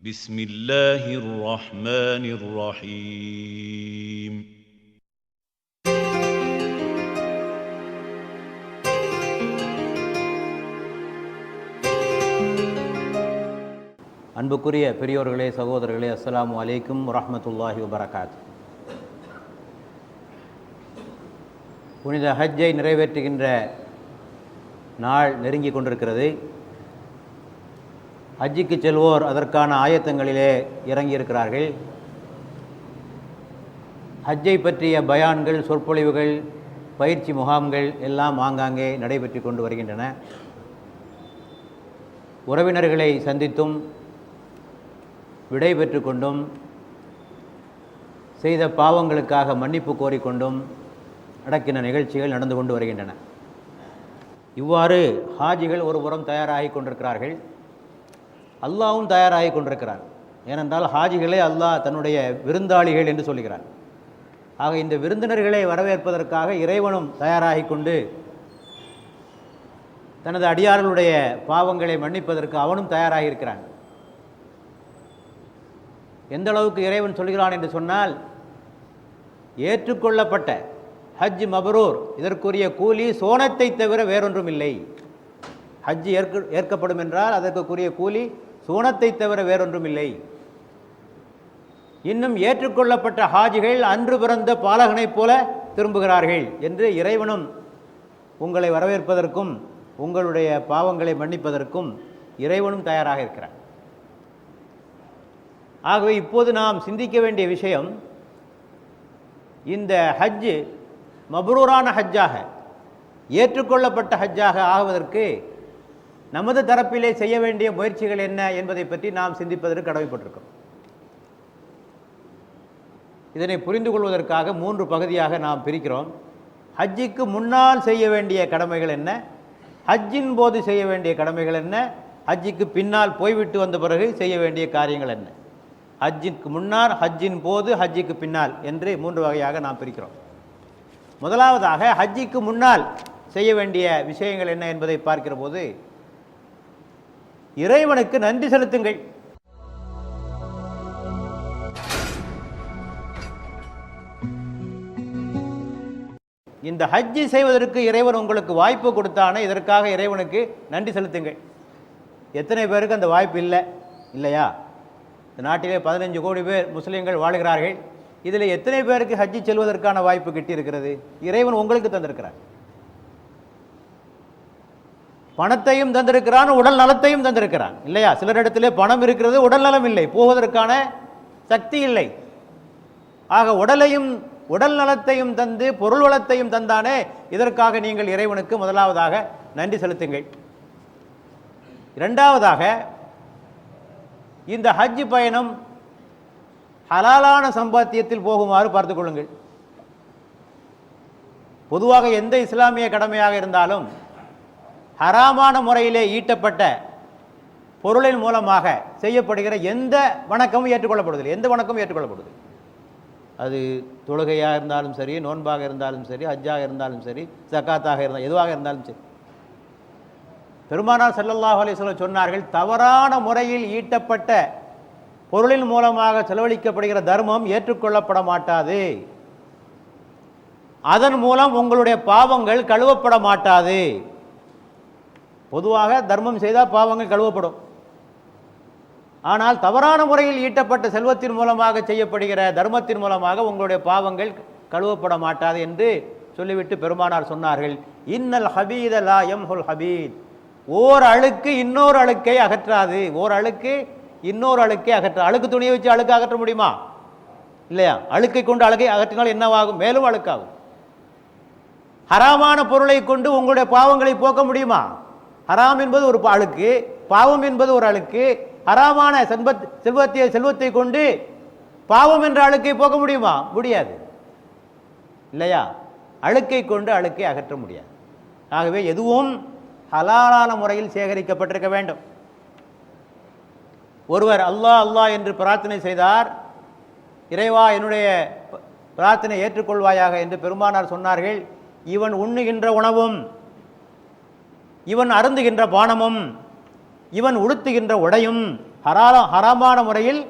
بسم الله الرحمن الرحيم அன்புக்குரிய பெரியோர்களே, சகோதரர்களே, அஸ்ஸலாமு அலைக்கும் வரஹ்மத்துல்லாஹி வபரகாத்துஹு. புனித ஹஜ்ஜை நிறைவேற்றுகின்ற நாள் நெருங்கி கொண்டிருக்கிறது. ஹஜ்ஜுக்கு செல்வோர் அதற்கான ஆயத்தங்களிலே இறங்கியிருக்கிறார்கள். ஹஜ்ஜை பற்றிய பயான்கள், சொற்பொழிவுகள், பயிற்சி முகாம்கள் எல்லாம் ஆங்காங்கே நடைபெற்று கொண்டு வருகின்றன. உறவினர்களை சந்தித்தும் விடை பெற்று கொண்டும் செய்த பாவங்களுக்காக மன்னிப்பு கோரிக்கொண்டும் நடக்கின்ற நிகழ்ச்சிகள் நடந்து கொண்டு வருகின்றன. இவ்வாறு ஹாஜிகள் ஒரு புறம் தயாராகி கொண்டிருக்கிறார்கள், அல்லாஹ்வும் தயாராகி கொண்டிருக்கிறார். ஏனென்றால் ஹாஜிகளே அல்லாஹ் தன்னுடைய விருந்தாளிகள் என்று சொல்கிறார். ஆக இந்த விருந்தினர்களை வரவேற்பதற்காக இறைவனும் தயாராகி கொண்டு தனது அடியார்களுடைய பாவங்களை மன்னிப்பதற்கு அவனும் தயாராகி இருக்கிறான். எந்த அளவுக்கு இறைவன் சொல்கிறான் என்று சொன்னால், ஏற்றுக்கொள்ளப்பட்ட ஹஜ் மபரூர், இதற்குரிய கூலி சோனத்தை தவிர வேறொன்றும் இல்லை. ஹஜ் ஏற்கப்படும் என்றால் அதற்குரிய கூலி சோனத்தை தவிர வேறொன்றும் இல்லை. இன்னும் ஏற்றுக்கொள்ளப்பட்ட ஹாஜிகள் அன்று பிறந்த பாலகனைப் போல திரும்புகிறார்கள் என்று இறைவனும் உங்களை வரவேற்பதற்கும் உங்களுடைய பாவங்களை மன்னிப்பதற்கும் இறைவனும் தயாராக இருக்கிறார். ஆகவே இப்போது நாம் சிந்திக்க வேண்டிய விஷயம், இந்த ஹஜ் மப்ரூரான ஹஜ்ஜாக, ஏற்றுக்கொள்ளப்பட்ட ஹஜ்ஜாக ஆகுவதற்கு நமது தரப்பிலே செய்ய வேண்டிய முயற்சிகள் என்ன என்பதை பற்றி நாம் சிந்திப்பதற்கு கடமைப்பட்டிருக்கிறோம். இதனை புரிந்து கொள்வதற்காக 3 பகுதியாக நாம் பிரிக்கிறோம். ஹஜ்ஜுக்கு முன்னால் செய்ய வேண்டிய கடமைகள் என்ன, ஹஜ்ஜின் போது செய்ய வேண்டிய கடமைகள் என்ன, ஹஜ்ஜுக்கு பின்னால் போய்விட்டு வந்த பிறகு செய்ய வேண்டிய காரியங்கள் என்ன. ஹஜ்ஜிற்கு முன்னால், ஹஜ்ஜின் போது, ஹஜ்ஜுக்கு பின்னால் என்று 3 வகையாக நாம் பிரிக்கிறோம். முதலாவதாக ஹஜ்ஜுக்கு முன்னால் செய்ய வேண்டிய விஷயங்கள் என்ன என்பதை பார்க்கிற போது, இறைவனுக்கு நன்றி செலுத்துங்கள். இந்த ஹஜ்ஜி செய்வதற்கு இறைவன் உங்களுக்கு வாய்ப்பு கொடுத்தானே, இதற்காக இறைவனுக்கு நன்றி செலுத்துங்கள். எத்தனை பேருக்கு அந்த வாய்ப்பு இல்லை? இல்லையா? இந்த நாட்டிலே 15 கோடி பேர் முஸ்லீம்கள் வாழ்கிறார்கள். இதில் எத்தனை பேருக்கு ஹஜ்ஜி செல்வதற்கான வாய்ப்பு கிட்டியிருக்கிறது? இறைவன் உங்களுக்கு தந்திருக்கிறார். பணத்தையும் தந்திருக்கிறான், உடல் நலத்தையும் தந்திருக்கிறான். இல்லையா? சிலரிடத்திலே பணம் இருக்கிறது, உடல் நலம் இல்லை, போவதற்கான சக்தி இல்லை. ஆக உடல் நலத்தையும் தந்து பொருள் வளத்தையும் தந்தானே, இதற்காக நீங்கள் இறைவனுக்கு முதலாவதாக நன்றி செலுத்துங்கள். இரண்டாவதாக, இந்த ஹஜ் பயணம் ஹலாலான சம்பாத்தியத்தில் போகுமாறு பார்த்துக் கொள்ளுங்கள். பொதுவாக எந்த இஸ்லாமிய கடமையாக இருந்தாலும் ஹராமான முறையிலே ஈட்டப்பட்ட பொருளின் மூலமாக செய்யப்படுகிற எந்த வணக்கமும் ஏற்றுக்கொள்ளப்படுவதில்லை. எந்த வணக்கமும் ஏற்றுக்கொள்ளப்படுது, அது தொழுகையாக இருந்தாலும் சரி, நோன்பாக இருந்தாலும் சரி, ஹஜ்ஜாக இருந்தாலும் சரி, ஜக்காத்தாக இருந்தாலும், எதுவாக இருந்தாலும் சரி. பெருமானார் ஸல்லல்லாஹு அலைஹி வஸல்லம் சொன்னார்கள், தவறான முறையில் ஈட்டப்பட்ட பொருளின் மூலமாக செலவழிக்கப்படுகிற தர்மம் ஏற்றுக்கொள்ளப்பட மாட்டாது. அதன் மூலம் உங்களுடைய பாவங்கள் கழுவப்பட மாட்டாது. பொதுவாக தர்மம் செய்தால் பாவங்கள் கழுவப்படும். ஆனால் தவறான முறையில் ஈட்டப்பட்ட செல்வத்தின் மூலமாக செய்யப்படுகிற தர்மத்தின் மூலமாக உங்களுடைய பாவங்கள் கழுவப்பட மாட்டாது என்று சொல்லிவிட்டு பெருமானார் சொன்னார்கள், இன்னல் ஹபீத லா யம்ஹுல் ஹபீத். ஓர் அழுக்கு இன்னொரு அழுக்கை அகற்றாது. ஓர் அழுக்கு இன்னொரு அழுக்கை அழுக்கு துணியை வச்சு அழுக்கு அகற்ற முடியுமா? இல்லையா? அழுக்கை கொண்டு அழுக்கை அகற்றினால் என்னவாகும்? மேலும் அழுக்காகும். ஹராமான பொருளை கொண்டு உங்களுடைய பாவங்களை போக்க முடியுமா? ஹராம் என்பது ஒரு அழுக்கு, பாவம் என்பது ஒரு அழுக்கு. ஹராமான செல்வத்தை கொண்டு பாவம் என்ற அழுக்கை போக்க முடியுமா? முடியாது. இல்லையா? அழுக்கை கொண்டு அழுக்கை அகற்ற முடியாது. ஆகவே எதுவும் ஹலாலான முறையில் சேகரிக்கப்பட்டிருக்க வேண்டும். ஒருவர் அல்லாஹ் அல்லாஹ் என்று பிரார்த்தனை செய்தார், இறைவா என்னுடைய பிரார்த்தனை ஏற்றுக்கொள்வாயாக என்று பெருமானார் சொன்னார்கள், இவன் உண்ணுகின்ற உணவும், இவன் அருந்துகின்ற பானமும், இவன் உடுத்துகின்ற உடையும் ஹராமான முறையில்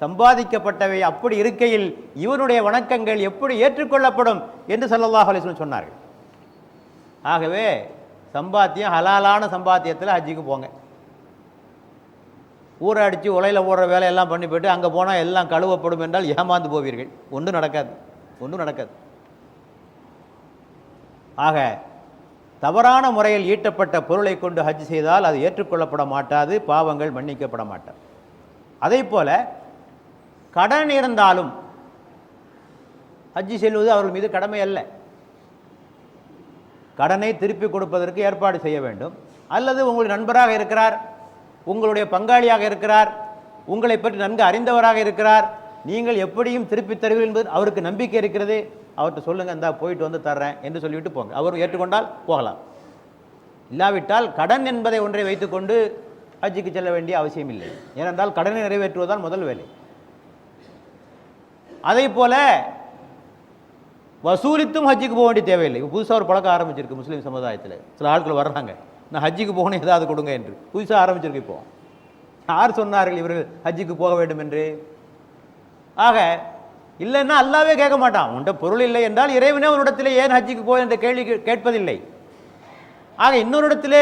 சம்பாதிக்கப்பட்டவை அப்படி இருக்கையில் இவனுடைய வணக்கங்கள் எப்படி ஏற்றுக்கொள்ளப்படும் என்று ஸல்லல்லாஹு அலைஹி வஸல்லம் சொன்னார்கள். ஆகவே சம்பாத்தியம் ஹலாலான சம்பாத்தியத்தில் ஹஜ்ஜுக்கு போங்க. ஊரை அடித்து உலையில் ஓடுற வேலையெல்லாம் பண்ணி போய்ட்டு அங்கே போனால் எல்லாம் கழுவப்படும் என்றால் ஏமாந்து போவீர்கள். ஒன்றும் நடக்காது, ஒன்றும் நடக்காது. ஆக தவறான முறையில் ஈட்டப்பட்ட பொருளை கொண்டு ஹஜ் செய்தால் அது ஏற்றுக்கொள்ளப்பட மாட்டாது, பாவங்கள் மன்னிக்கப்பட மாட்டாது. அதே போல கடன் இருந்தாலும் ஹஜ் செல்வது அவர்கள் மீது கடமை அல்ல. கடனை திருப்பி கொடுப்பதற்கு ஏற்பாடு செய்ய வேண்டும். அல்லது உங்களுடைய நண்பராக இருக்கிறார், உங்களுடைய பங்காளியாக இருக்கிறார், உங்களை பற்றி நன்கு அறிந்தவராக இருக்கிறார், நீங்கள் எப்படியும் திருப்பி தருவீர்கள் என்பது அவருக்கு நம்பிக்கை இருக்கிறது. அவர்கிட்ட சொல்லுங்க, இந்தா போயிட்டு வந்து தர்றேன் என்று சொல்லிவிட்டு போங்க. அவர் ஏற்றுக்கொண்டால் போகலாம். இல்லாவிட்டால் கடன் என்பதை ஒன்றை வைத்துக்கொண்டு ஹஜ்ஜுக்கு செல்ல வேண்டிய அவசியம் இல்லை. ஏனென்றால் கடனை நிறைவேற்றுவதுதான் முதல் வேலை. அதே போல வசூலித்தும் ஹஜ்ஜுக்கு போக வேண்டிய தேவையில்லை. புதுசாக ஒரு பழக்கம் ஆரம்பிச்சிருக்கு முஸ்லீம் சமுதாயத்தில். சில ஆட்கள் வர்றாங்க, நான் ஹஜ்ஜுக்கு போகணும் ஏதாவது கொடுங்க என்று. புதுசாக ஆரம்பிச்சிருக்கு. இப்போ யார் சொன்னார்கள் இவர்கள் ஹஜ்ஜுக்கு போக வேண்டும் என்று? ஆக இல்லைன்னா அல்லாவே கேட்க மாட்டான். உன்ட பொருள் இல்லை என்றால் இறைவனே ஒரு இடத்திலே ஏன் ஹஜ்ஜுக்கு போய் என்ற கேள்வி கேட்பதில்லை. ஆக இன்னொரு இடத்திலே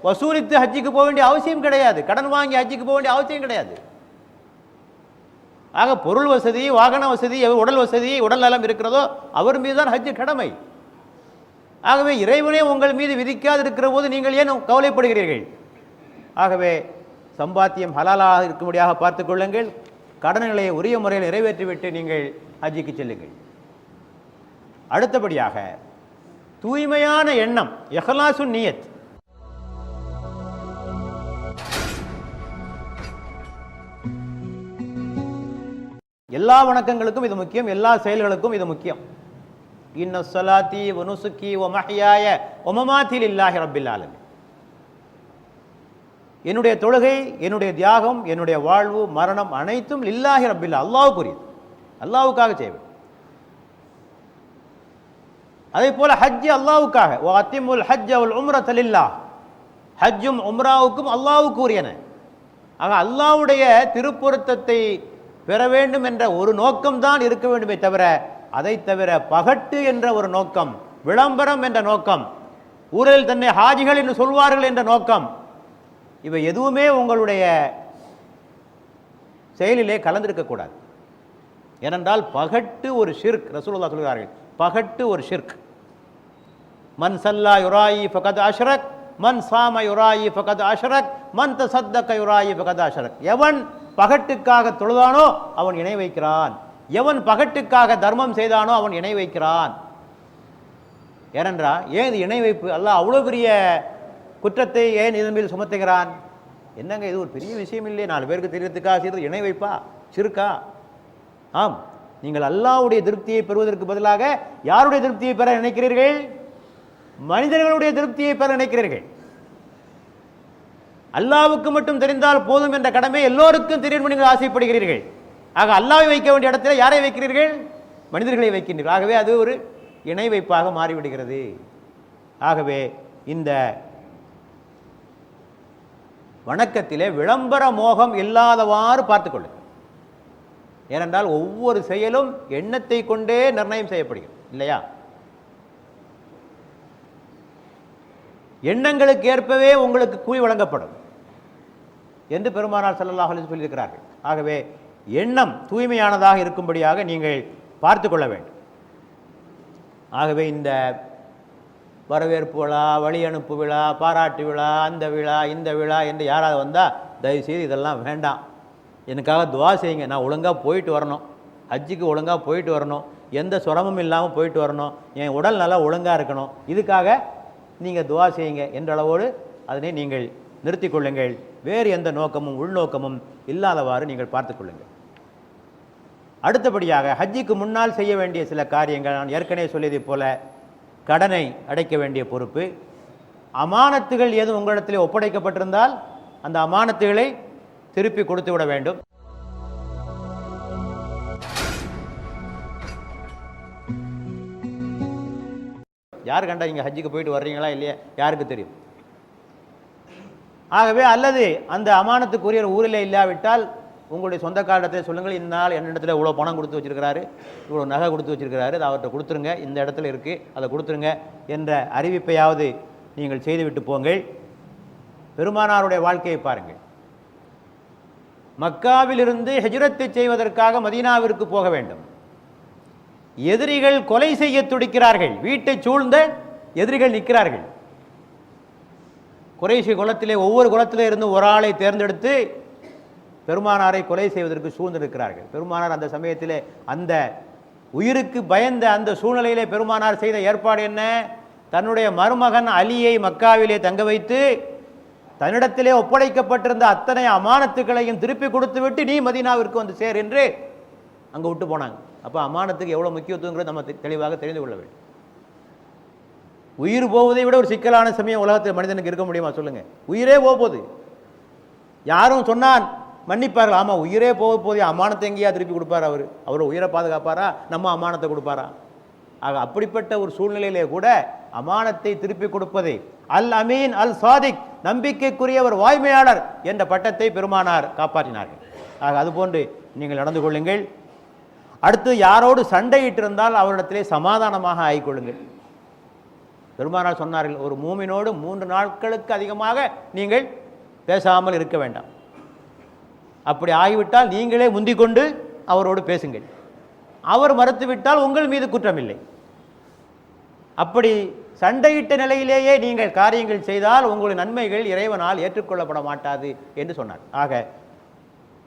வசூலித்து ஹஜ்ஜுக்கு போக வேண்டிய அவசியம் கிடையாது. கடன் வாங்கி ஹஜ்ஜுக்கு போக வேண்டிய அவசியம் கிடையாது. ஆக பொருள் வசதி, வாகன வசதி, உடல் வசதி, உடல் நலம் இருக்கிறதோ அவர் மீது தான் ஹஜ்ஜு கடமை. ஆகவே இறைவனே உங்கள் மீது விதிக்காது இருக்கிற போது நீங்கள் ஏன் கவலைப்படுகிறீர்கள்? ஆகவே சம்பாத்தியம் ஹலாலாக இருக்கும்படியாக பார்த்துக் கொள்ளுங்கள். கடன்களை உரிய முறையில் நிறைவேற்றிவிட்டு நீங்கள் ஹஜ்ஜுக்கு செல்லுங்கள். அடுத்தபடியாக தூய்மையான எண்ணம், இஹ்லாசுன் நியத். எல்லா வணக்கங்களுக்கும் இது முக்கியம், எல்லா செயல்களுக்கும் இது முக்கியம். இன்ன ஸலாத்தி வ நுசுக்கி வ மஹ்யாய வ மமாத்தி லில்லாஹி ரப்பில் ஆலமீன். என்னுடைய தொழுகை, என்னுடைய தியாகம், என்னுடைய வாழ்வு, மரணம் அனைத்தும் லில்லாஹி ரப்பில், அல்லாஹ்வுக்குரியது, அல்லாஹ்வுக்காக செய்வேன். அதே போல ஹஜ் அல்லாஹ்வுக்காக. வ அத்திமுல் ஹஜ்ஜ வல் உம்ரத லில்லாஹ். ஹஜ்ஜும் உம்ராவுக்கும் அல்லாஹ்வுக்கு உரியன. ஆக அல்லாஹ்வுடைய திருப்பொருத்தத்தை பெற வேண்டும் என்ற ஒரு நோக்கம்தான் இருக்க வேண்டுமே தவிர, அதை தவிர பகட்டு என்ற ஒரு நோக்கம், விளம்பரம் என்ற நோக்கம், ஊரில் தன்னை ஹாஜிகள் என்று சொல்வார்கள் என்ற நோக்கம், இவை எதுவுமே உங்களுடைய செயலிலே கலந்திருக்கக்கூடாது. ஏனென்றால் பகட்டு ஒரு ஷிர்க். ரசூலுல்லாஹ் சொல்கிறார்கள், பகட்டு ஒரு ஷிர்க். மன் சல்லா யுராயி ஃபகத் அஷ்ரக், மன் சாம யுராயி ஃபகத் அஷ்ரக், மன் தஸத்தக யுராயி ஃபகத் அஷ்ரக். எவன் பகட்டுக்காக தொழுதானோ அவன் இணை வைக்கிறான், எவன் பகட்டுக்காக தர்மம் செய்தானோ அவன் இணை வைக்கிறான். ஏனென்றா ஏன் இது இணை வைப்பு? அல்லாஹ் அவ்வளோ பெரிய குற்றத்தை ஏன் இதன் மீது சுமத்துகிறான்? என்னங்க இது ஒரு பெரிய விஷயம் இல்லையே, 4 பேருக்கு தெரியறதுக்காக செய்கிறது இணை வைப்பா, சிறுக்கா? ஆம், நீங்கள் அல்லாஹ்வுடைய திருப்தியை பெறுவதற்கு பதிலாக யாருடைய திருப்தியை பெற நினைக்கிறீர்கள்? மனிதர்களுடைய திருப்தியை பெற நினைக்கிறீர்கள். அல்லாஹ்வுக்கு மட்டும் தெரிந்தால் போதும் என்ற கடமை எல்லோருக்கும் தெரியும் நீங்கள் ஆசைப்படுகிறீர்கள். ஆக அல்லாஹ்வை வைக்க வேண்டிய இடத்துல யாரை வைக்கிறீர்கள்? மனிதர்களை வைக்கின்றீர்கள். ஆகவே அது ஒரு இணை வைப்பாக மாறிவிடுகிறது. ஆகவே இந்த வணக்கத்திலே விளம்பர மோகம் இல்லாதவாறு பார்த்துக்கொள்ளுங்கள். ஏனென்றால் ஒவ்வொரு செயலும் எண்ணத்தை கொண்டே நிர்ணயம் செய்யப்படுகிறது இல்லையா? எண்ணங்களுக்கு ஏற்பவே உங்களுக்கு கூலி வழங்கப்படும் என்று பெருமானார் ஸல்லல்லாஹு அலைஹி வஸல்லம் சொல்லியிருக்கிறார்கள். ஆகவே எண்ணம் தூய்மையானதாக இருக்கும்படியாக நீங்கள் பார்த்து கொள்ள வேண்டும். ஆகவே இந்த வரவேற்பு விழா, வழி அனுப்பு விழா, பாராட்டு விழா, அந்த விழா, இந்த விழா என்று யாராவது வந்தால் தயவுசெய்து இதெல்லாம் வேண்டாம். எனக்காக துவா செய்யுங்க, நான் ஒழுங்காக போயிட்டு வரணும், ஹஜ்ஜுக்கு ஒழுங்காக போயிட்டு வரணும், எந்த சிரமமும் இல்லாமல் போயிட்டு வரணும், என் உடல் நல்லா ஒழுங்காக இருக்கணும், இதுக்காக நீங்கள் துவா செய்யுங்க என்ற அளவோடு அதனை நீங்கள் நிறுத்தி கொள்ளுங்கள். வேறு எந்த நோக்கமும் உள்நோக்கமும் இல்லாதவாறு நீங்கள் பார்த்து கொள்ளுங்கள். அடுத்தபடியாக ஹஜ்ஜுக்கு முன்னால் செய்ய வேண்டிய சில காரியங்கள், நான் ஏற்கனவே சொல்லியதை போல கடனை அடைக்க வேண்டிய பொறுப்பு, அமானத்துகள் ஏதும் உங்களிடத்தில் ஒப்படைக்கப்பட்டிருந்தால் அந்த அமானத்துகளை திருப்பி கொடுத்து விட வேண்டும். யார் கண்டா இங்கே ஹஜ்ஜுக்கு போயிட்டு வர்றீங்களா இல்லையா யாருக்கு தெரியும்? ஆகவே அல்லது அந்த அமானத்துக்குரிய ஊரில் இல்லாவிட்டால் உங்களுடைய சொந்தக்காரத்தை சொல்லுங்கள், இந்நாள் என்னிடத்தில் இவ்வளோ பணம் கொடுத்து வச்சிருக்கிறாரு, இவ்வளோ நகை கொடுத்து வச்சிருக்கிறாரு, அதை அவர்கிட்ட கொடுத்துருங்க, இந்த இடத்துல இருக்குது அதை கொடுத்துருங்க என்ற அறிவிப்பையாவது நீங்கள் செய்துவிட்டு போங்கள். பெருமானாருடைய வாழ்க்கையை பாருங்கள். மக்காவிலிருந்து ஹிஜ்ரத்தை செய்வதற்காக மதீனாவிற்கு போக வேண்டும். எதிரிகள் கொலை செய்ய துடிக்கிறார்கள். வீட்டை சூழ்ந்த எதிரிகள் நிற்கிறார்கள். குறைஷி குலத்திலே ஒவ்வொரு குலத்திலே இருந்து ஒரு ஆளை தேர்ந்தெடுத்து பெருமானாரை கொலை செய்வதற்கு சூழ்ந்திருக்கிறார்கள். பெருமானார் அந்த சமயத்திலே அந்த உயிருக்கு பயந்த அந்த சூழ்நிலையிலே பெருமானார் செய்த ஏற்பாடு என்ன? தன்னுடைய மருமகன் அலியை மக்காவிலே தங்க வைத்து தன்னிடத்திலே ஒப்படைக்கப்பட்டிருந்த அத்தனை அமானத்துக்களையும் திருப்பி கொடுத்து விட்டு நீ மதீனாவிற்கு வந்து சேர் என்று அங்கே விட்டு போனாங்க. அப்போ அமானத்துக்கு எவ்வளோ முக்கியத்துவங்கிறது நம்ம தெளிவாக தெரிந்து கொள்ள வேண்டும். உயிர் போவதை விட ஒரு சிக்கலான சமயம் உலகத்தில் மனிதனுக்கு இருக்க முடியுமா சொல்லுங்க? உயிரே போகுது. யாரும் சொன்னான் மன்னிப்பார்கள். ஆமாம், உயிரே போதே அமானத்தை எங்கேயா திருப்பி கொடுப்பார்? அவர் உயிரை பாதுகாப்பாரா? நம்ம அமானத்தை கொடுப்பாரா? ஆக அப்படிப்பட்ட ஒரு சூழ்நிலையிலே கூட அமானத்தை திருப்பி கொடுப்பதை அல் அமீன் அல் சாதிக், நம்பிக்கைக்குரியவர், வாய்மையாளர் என்ற பட்டத்தை பெருமானார் காப்பாற்றினார்கள். ஆக அதுபோன்று நீங்கள் நடந்து கொள்ளுங்கள். அடுத்து யாரோடு சண்டையிட்டிருந்தால் அவரிடத்திலே சமாதானமாக ஆகிக்கொள்ளுங்கள். பெருமானார் சொன்னார்கள், ஒரு மூமினோடு 3 நாட்களுக்கு அதிகமாக நீங்கள் பேசாமல் இருக்க வேண்டாம். அப்படி ஆகிவிட்டால் நீங்களே முந்திக் கொண்டு அவரோடு பேசுங்கள். அவர் மறுத்துவிட்டால் உங்கள் மீது குற்றமில்லை. அப்படி சண்டையிட்ட நிலையிலேயே நீங்கள் காரியங்கள் செய்தால் உங்களுடைய நன்மைகள் இறைவனால் ஏற்றுக்கொள்ளப்பட மாட்டாது என்று சொன்னார். ஆக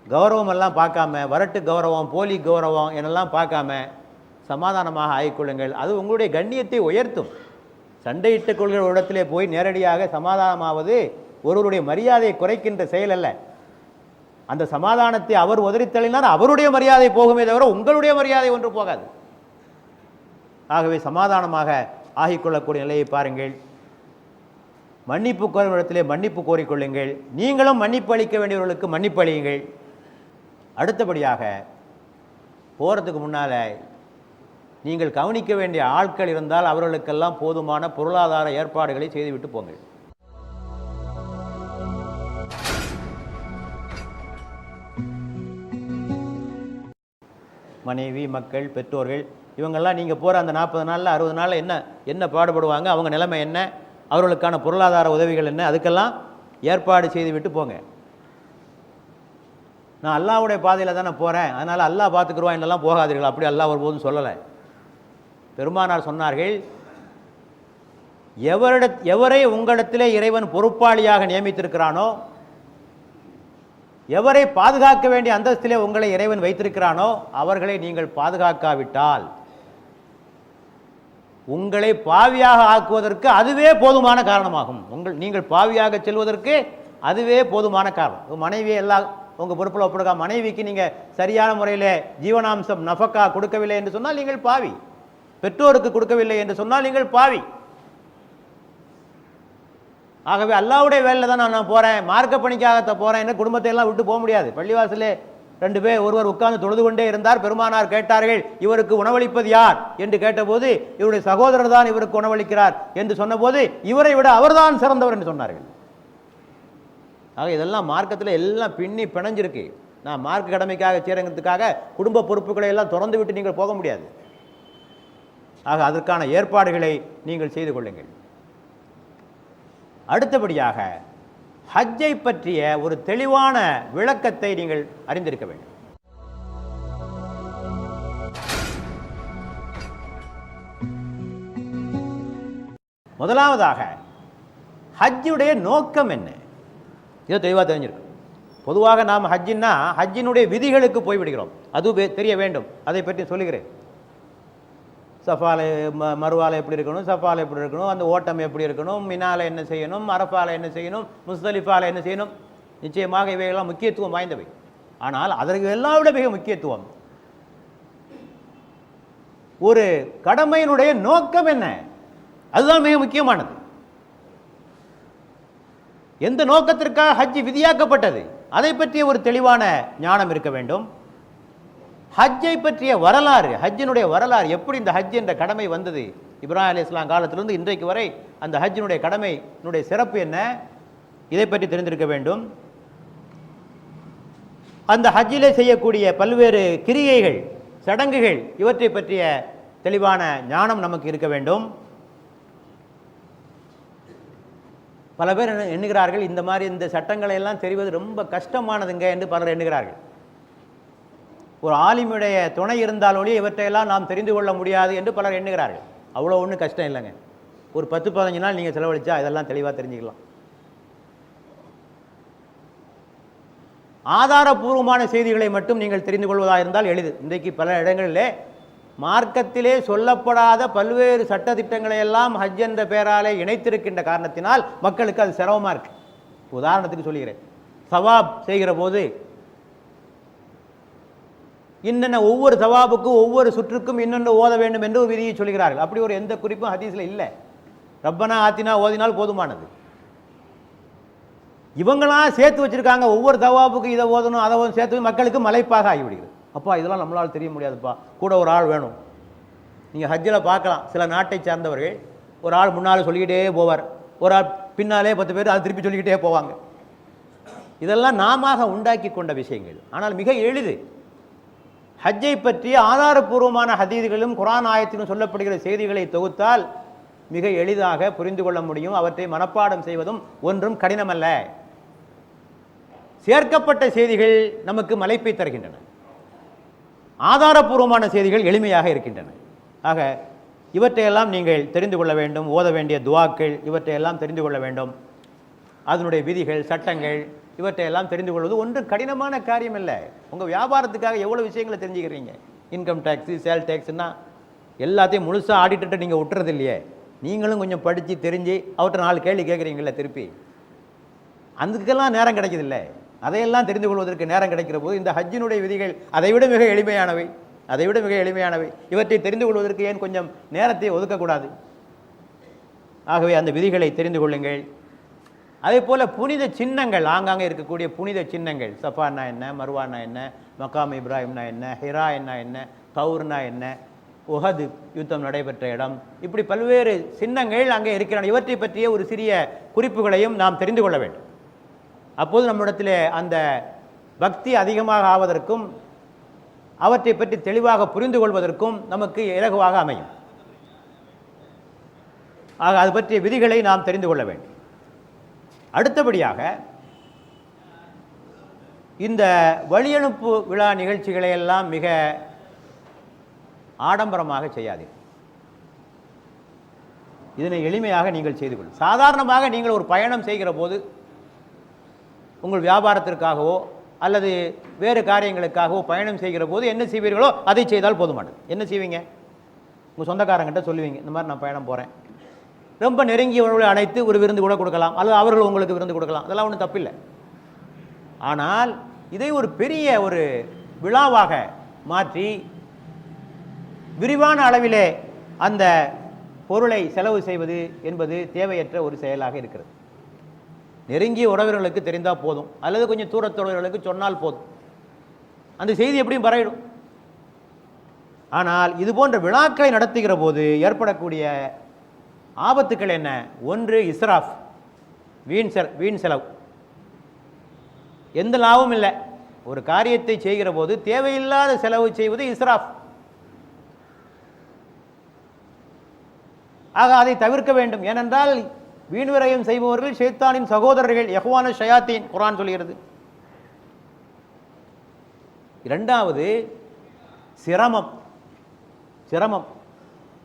கௌரவம் எல்லாம் பார்க்காம, வரட்டு கௌரவம், போலி கௌரவம் என்னெல்லாம் பார்க்காம சமாதானமாக ஆகிக்கொள்ளுங்கள். அது உங்களுடைய கண்ணியத்தை உயர்த்தும். சண்டையிட்டுக் கொள்கிற இடத்திலே போய் நேரடியாக சமாதானமாவது ஒருவருடைய மரியாதையை குறைக்கின்ற செயல் அல்ல. அந்த சமாதானத்தை அவர் உதறித்தள்ளினார், அவருடைய மரியாதை போகுமே தவிர உங்களுடைய மரியாதை ஒன்று போகாது. ஆகவே சமாதானமாக ஆகிக்கொள்ளக்கூடிய நிலையை பாருங்கள். மன்னிப்பு கோரும் இடத்திலே மன்னிப்பு கோரிக்கொள்ளுங்கள். நீங்களும் மன்னிப்பு அளிக்க வேண்டியவர்களுக்கு மன்னிப்பு அளியுங்கள். அடுத்தபடியாக போகிறதுக்கு முன்னால் நீங்கள் கவனிக்க வேண்டிய ஆட்கள் இருந்தால் அவர்களுக்கெல்லாம் போதுமான பொருளாதார ஏற்பாடுகளை செய்துவிட்டு போங்கள். மனைவி, மக்கள், பெற்றோர்கள் இவங்கெல்லாம் நீங்கள் போகிற அந்த 40 நாளில் 60 நாளில் என்ன பாடுபடுவாங்க, அவங்க நிலைமை என்ன, அவர்களுக்கான பொருளாதார உதவிகள் என்ன, அதுக்கெல்லாம் ஏற்பாடு செய்துவிட்டு போங்க. நான் அல்லாஹ்வுடைய பாதையில் தானே போகிறேன், அதனால் அல்லாஹ் பார்த்துக்குருவான் என்னெல்லாம் போகாதீர்கள், அப்படி அல்லாஹ் ஒருபோதும் சொல்லலை. பெருமானார் சொன்னார்கள், எவரை உங்களிடத்திலே இறைவன் பொறுப்பாளியாக நியமித்திருக்கிறானோ, எவரை பாதுகாக்க வேண்டிய அந்தஸ்திலே உங்களை இறைவன் வைத்திருக்கிறானோ அவர்களை நீங்கள் பாதுகாக்காவிட்டால் உங்களை பாவியாக ஆக்குவதற்கு அதுவே போதுமான காரணமாகும். நீங்கள் பாவியாக செல்வதற்கு அதுவே போதுமான காரணம். மனைவியை எல்லாம் உங்கள் பொறுப்பில் ஒப்படுக்கா, மனைவிக்கு நீங்கள் சரியான முறையில் ஜீவனாம்சம் நஃபக்கா கொடுக்கவில்லை என்று சொன்னால் நீங்கள் பாவி. பெற்றோருக்கு கொடுக்கவில்லை என்று சொன்னால் நீங்கள் பாவி. ஆகவே அல்லாஹ்வுடைய வேலையில் தான் நான் போகிறேன், மார்க்க பணிக்காக போகிறேன் என்று குடும்பத்தை எல்லாம் விட்டு போக முடியாது. பள்ளிவாசலே 2 பேர் ஒருவர் உட்கார்ந்து தொழுது கொண்டே இருந்தார். பெருமானார் கேட்டார்கள், இவருக்கு உணவளிப்பது யார் என்று கேட்டபோது, இவருடைய சகோதரர் தான் இவருக்கு உணவளிக்கிறார் என்று சொன்னபோது, இவரை விட அவர்தான் சிறந்தவர் என்று சொன்னார்கள். ஆக இதெல்லாம் மார்க்கத்தில் எல்லாம் பின்னி பிணைஞ்சிருக்கு. நான் மார்க்க கடமைக்காக சேரங்கிறதுக்காக குடும்ப பொறுப்புகளை எல்லாம் திறந்து விட்டு நீங்கள் போக முடியாது. ஆக அதற்கான ஏற்பாடுகளை நீங்கள் செய்து கொள்ளுங்கள். அடுத்தபடியாக ஹஜ்ஜை பற்றிய ஒரு தெளிவான விளக்கத்தை நீங்கள் அறிந்திருக்க வேண்டும். முதலாவதாக ஹஜ்ஜுடைய நோக்கம் என்ன, இதை தெளிவாக தெரிஞ்சிருக்கு. பொதுவாக நாம் ஹஜ்ஜினுடைய விதிகளுக்கு போய்விடுகிறோம், அது தெரிய வேண்டும். அதை பற்றி சொல்லுகிறேன். சஃபால மருவால எப்படி இருக்கணும், சஃபால எப்படி இருக்கணும், அந்த ஓட்டம் எப்படி இருக்கணும், மினால என்ன செய்யணும், அரஃபால என்ன செய்யணும், முஸ்தலிஃபால என்ன செய்யணும், நிச்சயமாக இவையெல்லாம் முக்கியத்துவம் வாய்ந்தவை. ஆனால் அதற்கு எல்லாம் விட மிக முக்கியத்துவம் ஒரு கடமையினுடைய நோக்கம் என்ன, அதுதான் மிக முக்கியமானது. எந்த நோக்கத்திற்காக ஹஜ் விதியாக்கப்பட்டது அதை பற்றிய ஒரு தெளிவான ஞானம் இருக்க வேண்டும். ஹஜ்ஜை பற்றிய வரலாறு, ஹஜ்ஜினுடைய வரலாறு, எப்படி இந்த ஹஜ் என்ற கடமை வந்தது, இப்ராஹிம் அலைஹிஸ்ஸலாம் காலத்திலிருந்து இன்றைக்கு வரை அந்த ஹஜ்ஜினுடைய கடமையினுடைய சிறப்பு என்ன, இதை பற்றி தெரிந்திருக்க வேண்டும். அந்த ஹஜ்ஜிலே செய்யக்கூடிய பல்வேறு கிரியைகள், சடங்குகள், இவற்றை பற்றிய தெளிவான ஞானம் நமக்கு இருக்க வேண்டும். பல பேர் எண்ணுகிறார்கள், இந்த மாதிரி இந்த சட்டங்களை எல்லாம் தெரிவது ரொம்ப கஷ்டமானதுங்க என்று பலர் எண்ணுகிறார்கள். ஒரு ஆலிமுடைய துணை இருந்தாலொழிய இவற்றையெல்லாம் நாம் தெரிந்து கொள்ள முடியாது என்று பலர் எண்ணுகிறார்கள். அவ்வளோ ஒன்றும் கஷ்டம் இல்லைங்க. ஒரு 10-15 நாள் நீங்கள் செலவழித்தா இதெல்லாம் தெளிவாக தெரிஞ்சுக்கலாம். ஆதாரபூர்வமான செய்திகளை மட்டும் நீங்கள் தெரிந்து கொள்வதாக இருந்தால் எளிது. இன்றைக்கு பல இடங்களிலே மார்க்கத்திலே சொல்லப்படாத பல்வேறு சட்டத்திட்டங்களை எல்லாம் ஹஜ் என்ற பெயராலே இணைத்திருக்கின்ற காரணத்தினால் மக்களுக்கு அது சிரமமாக இருக்கு. உதாரணத்துக்கு சொல்லுகிறேன், சவாப் செய்கிற போது இன்னென்ன ஒவ்வொரு சவாபுக்கும் ஒவ்வொரு சுற்றுக்கும் இன்னொன்று ஓத வேண்டும் என்று ஒரு விதியை சொல்கிறார்கள். அப்படி ஒரு எந்த குறிப்பும் ஹதீஸில் இல்லை. ரப்பனா ஆத்தினா ஓதினால் போதுமானது. இவங்களாம் சேர்த்து வச்சிருக்காங்க, ஒவ்வொரு தவாபுக்கு இதை ஓதணும் அதை சேர்த்து மக்களுக்கு மலைப்பாக ஆகிவிடுகிறது. அப்பா இதெல்லாம் நம்மளால் தெரிய முடியாதுப்பா, கூட ஒரு ஆள் வேணும். நீங்கள் ஹஜ்ஜில் பார்க்கலாம், சில நாட்டை சார்ந்தவர்கள் ஒரு ஆள் முன்னால் சொல்லிக்கிட்டே போவார், ஒரு ஆள் பின்னாலே 10 பேர் அது திருப்பி சொல்லிக்கிட்டே போவாங்க. இதெல்லாம் நாம உண்டாக்கி கொண்ட விஷயங்கள். ஆனால் மிக எளிது. ஹஜ்ஜை பற்றி ஆதாரபூர்வமான ஹதீதுகளும் குர்ஆன் ஆயத்திலும் சொல்லப்படுகிற செய்திகளை தொகுத்தால் மிக எளிதாக புரிந்து கொள்ள முடியும். அவற்றை மனப்பாடம் செய்வதும் ஒன்றும் கடினமல்ல. சேர்க்கப்பட்ட செய்திகள் நமக்கு மலைப்பை தருகின்றன, ஆதாரபூர்வமான செய்திகள் எளிமையாக இருக்கின்றன. ஆக இவற்றையெல்லாம் நீங்கள் தெரிந்து கொள்ள வேண்டும். ஓத வேண்டிய துவாக்கள் இவற்றையெல்லாம் தெரிந்து கொள்ள வேண்டும். அதனுடைய விதிகள், சட்டங்கள் இவற்றையெல்லாம் தெரிந்து கொள்வது ஒன்றும் கடினமான காரியம் இல்லை. உங்கள் வியாபாரத்துக்காக எவ்வளோ விஷயங்களை தெரிஞ்சுக்கிறீங்க. இன்கம் டேக்ஸு, சேல் டேக்ஸுன்னா எல்லாத்தையும் முழுசாக ஆடிட்டு நீங்கள் விட்டுறது இல்லையே. நீங்களும் கொஞ்சம் படித்து தெரிஞ்சு அவற்றை 4 கேள்வி கேட்குறீங்களே திருப்பி, அதுக்கெல்லாம் நேரம் கிடைக்குதில்ல. அதையெல்லாம் தெரிந்து கொள்வதற்கு நேரம் கிடைக்கிற போது இந்த ஹஜ்ஜினுடைய விதிகள் அதைவிட மிக எளிமையானவை, அதைவிட மிக எளிமையானவை. இவற்றை தெரிந்து கொள்வதற்கு ஏன் கொஞ்சம் நேரத்தை ஒதுக்கக்கூடாது? ஆகவே அந்த விதிகளை தெரிந்து கொள்ளுங்கள். அதே போல் புனித சின்னங்கள், ஆங்காங்கே இருக்கக்கூடிய புனித சின்னங்கள், சஃபான்னா என்ன, மர்வானா என்ன, மகாம் இப்ராஹிம்னா என்ன, ஹிரா என்ன, தௌர்னா என்ன, உஹது யுத்தம் நடைபெற்ற இடம், இப்படி பல்வேறு சின்னங்கள் அங்கே இருக்கிறன. இவற்றை பற்றிய ஒரு சிறிய குறிப்புகளையும் நாம் தெரிந்து கொள்ள வேண்டும். அப்போது நம்மிடத்தில் அந்த பக்தி அதிகமாக ஆவதற்கும் அவற்றை பற்றி தெளிவாக புரிந்து கொள்வதற்கும் நமக்கு இலகுவாக அமையும். ஆக அது பற்றிய விதிகளை நாம் தெரிந்து கொள்ள வேண்டும். அடுத்தபடியாக இந்த வழியனுப்பு விழா நிகழ்ச்சிகளை எல்லாம் மிக ஆடம்பரமாக செய்யாதீர்கள். இதனை எளிமையாக நீங்கள் செய்து கொள்ளுங்கள். சாதாரணமாக நீங்கள் ஒரு பயணம் செய்கிற போது உங்கள் வியாபாரத்திற்காகவோ அல்லது வேறு காரியங்களுக்காகவோ பயணம் செய்கிற போது என்ன செய்வீர்களோ அதை செய்தால் போதுமானது. என்ன செய்வீங்க? உங்கள் சொந்தக்காரங்கிட்ட சொல்லுவீங்க, இந்த மாதிரி நான் பயணம் போகிறேன். ரொம்ப நெருங்கியவர்களை அழைத்து ஒரு விருந்து கூட கொடுக்கலாம், அல்லது அவர்கள் உங்களுக்கு விருந்து கொடுக்கலாம். அதெல்லாம் ஒன்றும் தப்பில்லை. ஆனால் இதை ஒரு பெரிய ஒரு விழாவாக மாற்றி விரிவான அளவிலே அந்த பொருளை செலவு செய்வது என்பது தேவையற்ற ஒரு செயலாக இருக்கிறது. நெருங்கிய உறவினர்களுக்கு தெரிந்தால் போதும், அல்லது கொஞ்சம் தூரத்தொடர்களுக்கு சொன்னால் போதும், அந்த செய்தி எப்படியும் பரவிடும். ஆனால் இது போன்ற விழாக்களை நடத்துகிற போது ஏற்படக்கூடிய ஆபத்துக்கள் என்ன? ஒன்று இஸ்ராஃப், வீண் செலவு. எந்த லாபமும் இல்லை. ஒரு காரியத்தை செய்கிற போது தேவையில்லாத செலவு செய்வது இஸ்ராஃப். ஆக அதை தவிர்க்க வேண்டும். ஏனென்றால் வீண்விரயம் செய்பவர்கள் ஷைத்தானின் சகோதரர்கள், யஹ்வான ஷயாத்தீன் குர்ஆன் சொல்கிறது. இரண்டாவது சிரமம்.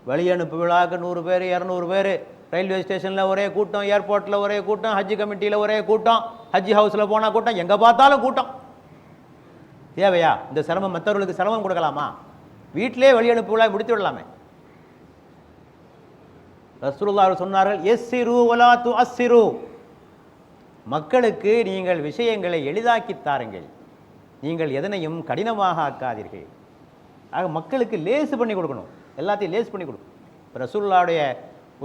வெளியனுப்பு விழாக்கு 100 பேர் 200 பேர், ரயில்வே ஸ்டேஷனில் ஒரே கூட்டம், ஏர்போர்ட்டில் ஒரே கூட்டம், ஹஜ் கமிட்டியில் ஒரே கூட்டம், ஹஜ் ஹவுஸில் போனால் கூட்டம், எங்கே பார்த்தாலும் கூட்டம். தேவையா இந்த சிரமம்? மற்றவர்களுக்கு சிரமம் கொடுக்கலாமா? வீட்டிலே வெளியனுப்பு விழா முடித்து விடலாமே. ரசூலுல்லாஹ் சொன்னார்கள், யஸ்ஸிரு வலா துஅஸ்ஸிரு, மக்களுக்கு நீங்கள் விஷயங்களை எளிதாக்கி தாருங்கள், நீங்கள் எதனையும் கடினமாக ஆக்காதீர்கள். ஆக மக்களுக்கு லேசு பண்ணி கொடுக்கணும், எல்லாத்தையும் லேஸ் பண்ணி கொடுக்கணும். ரசூலுல்லாஹ்வுடைய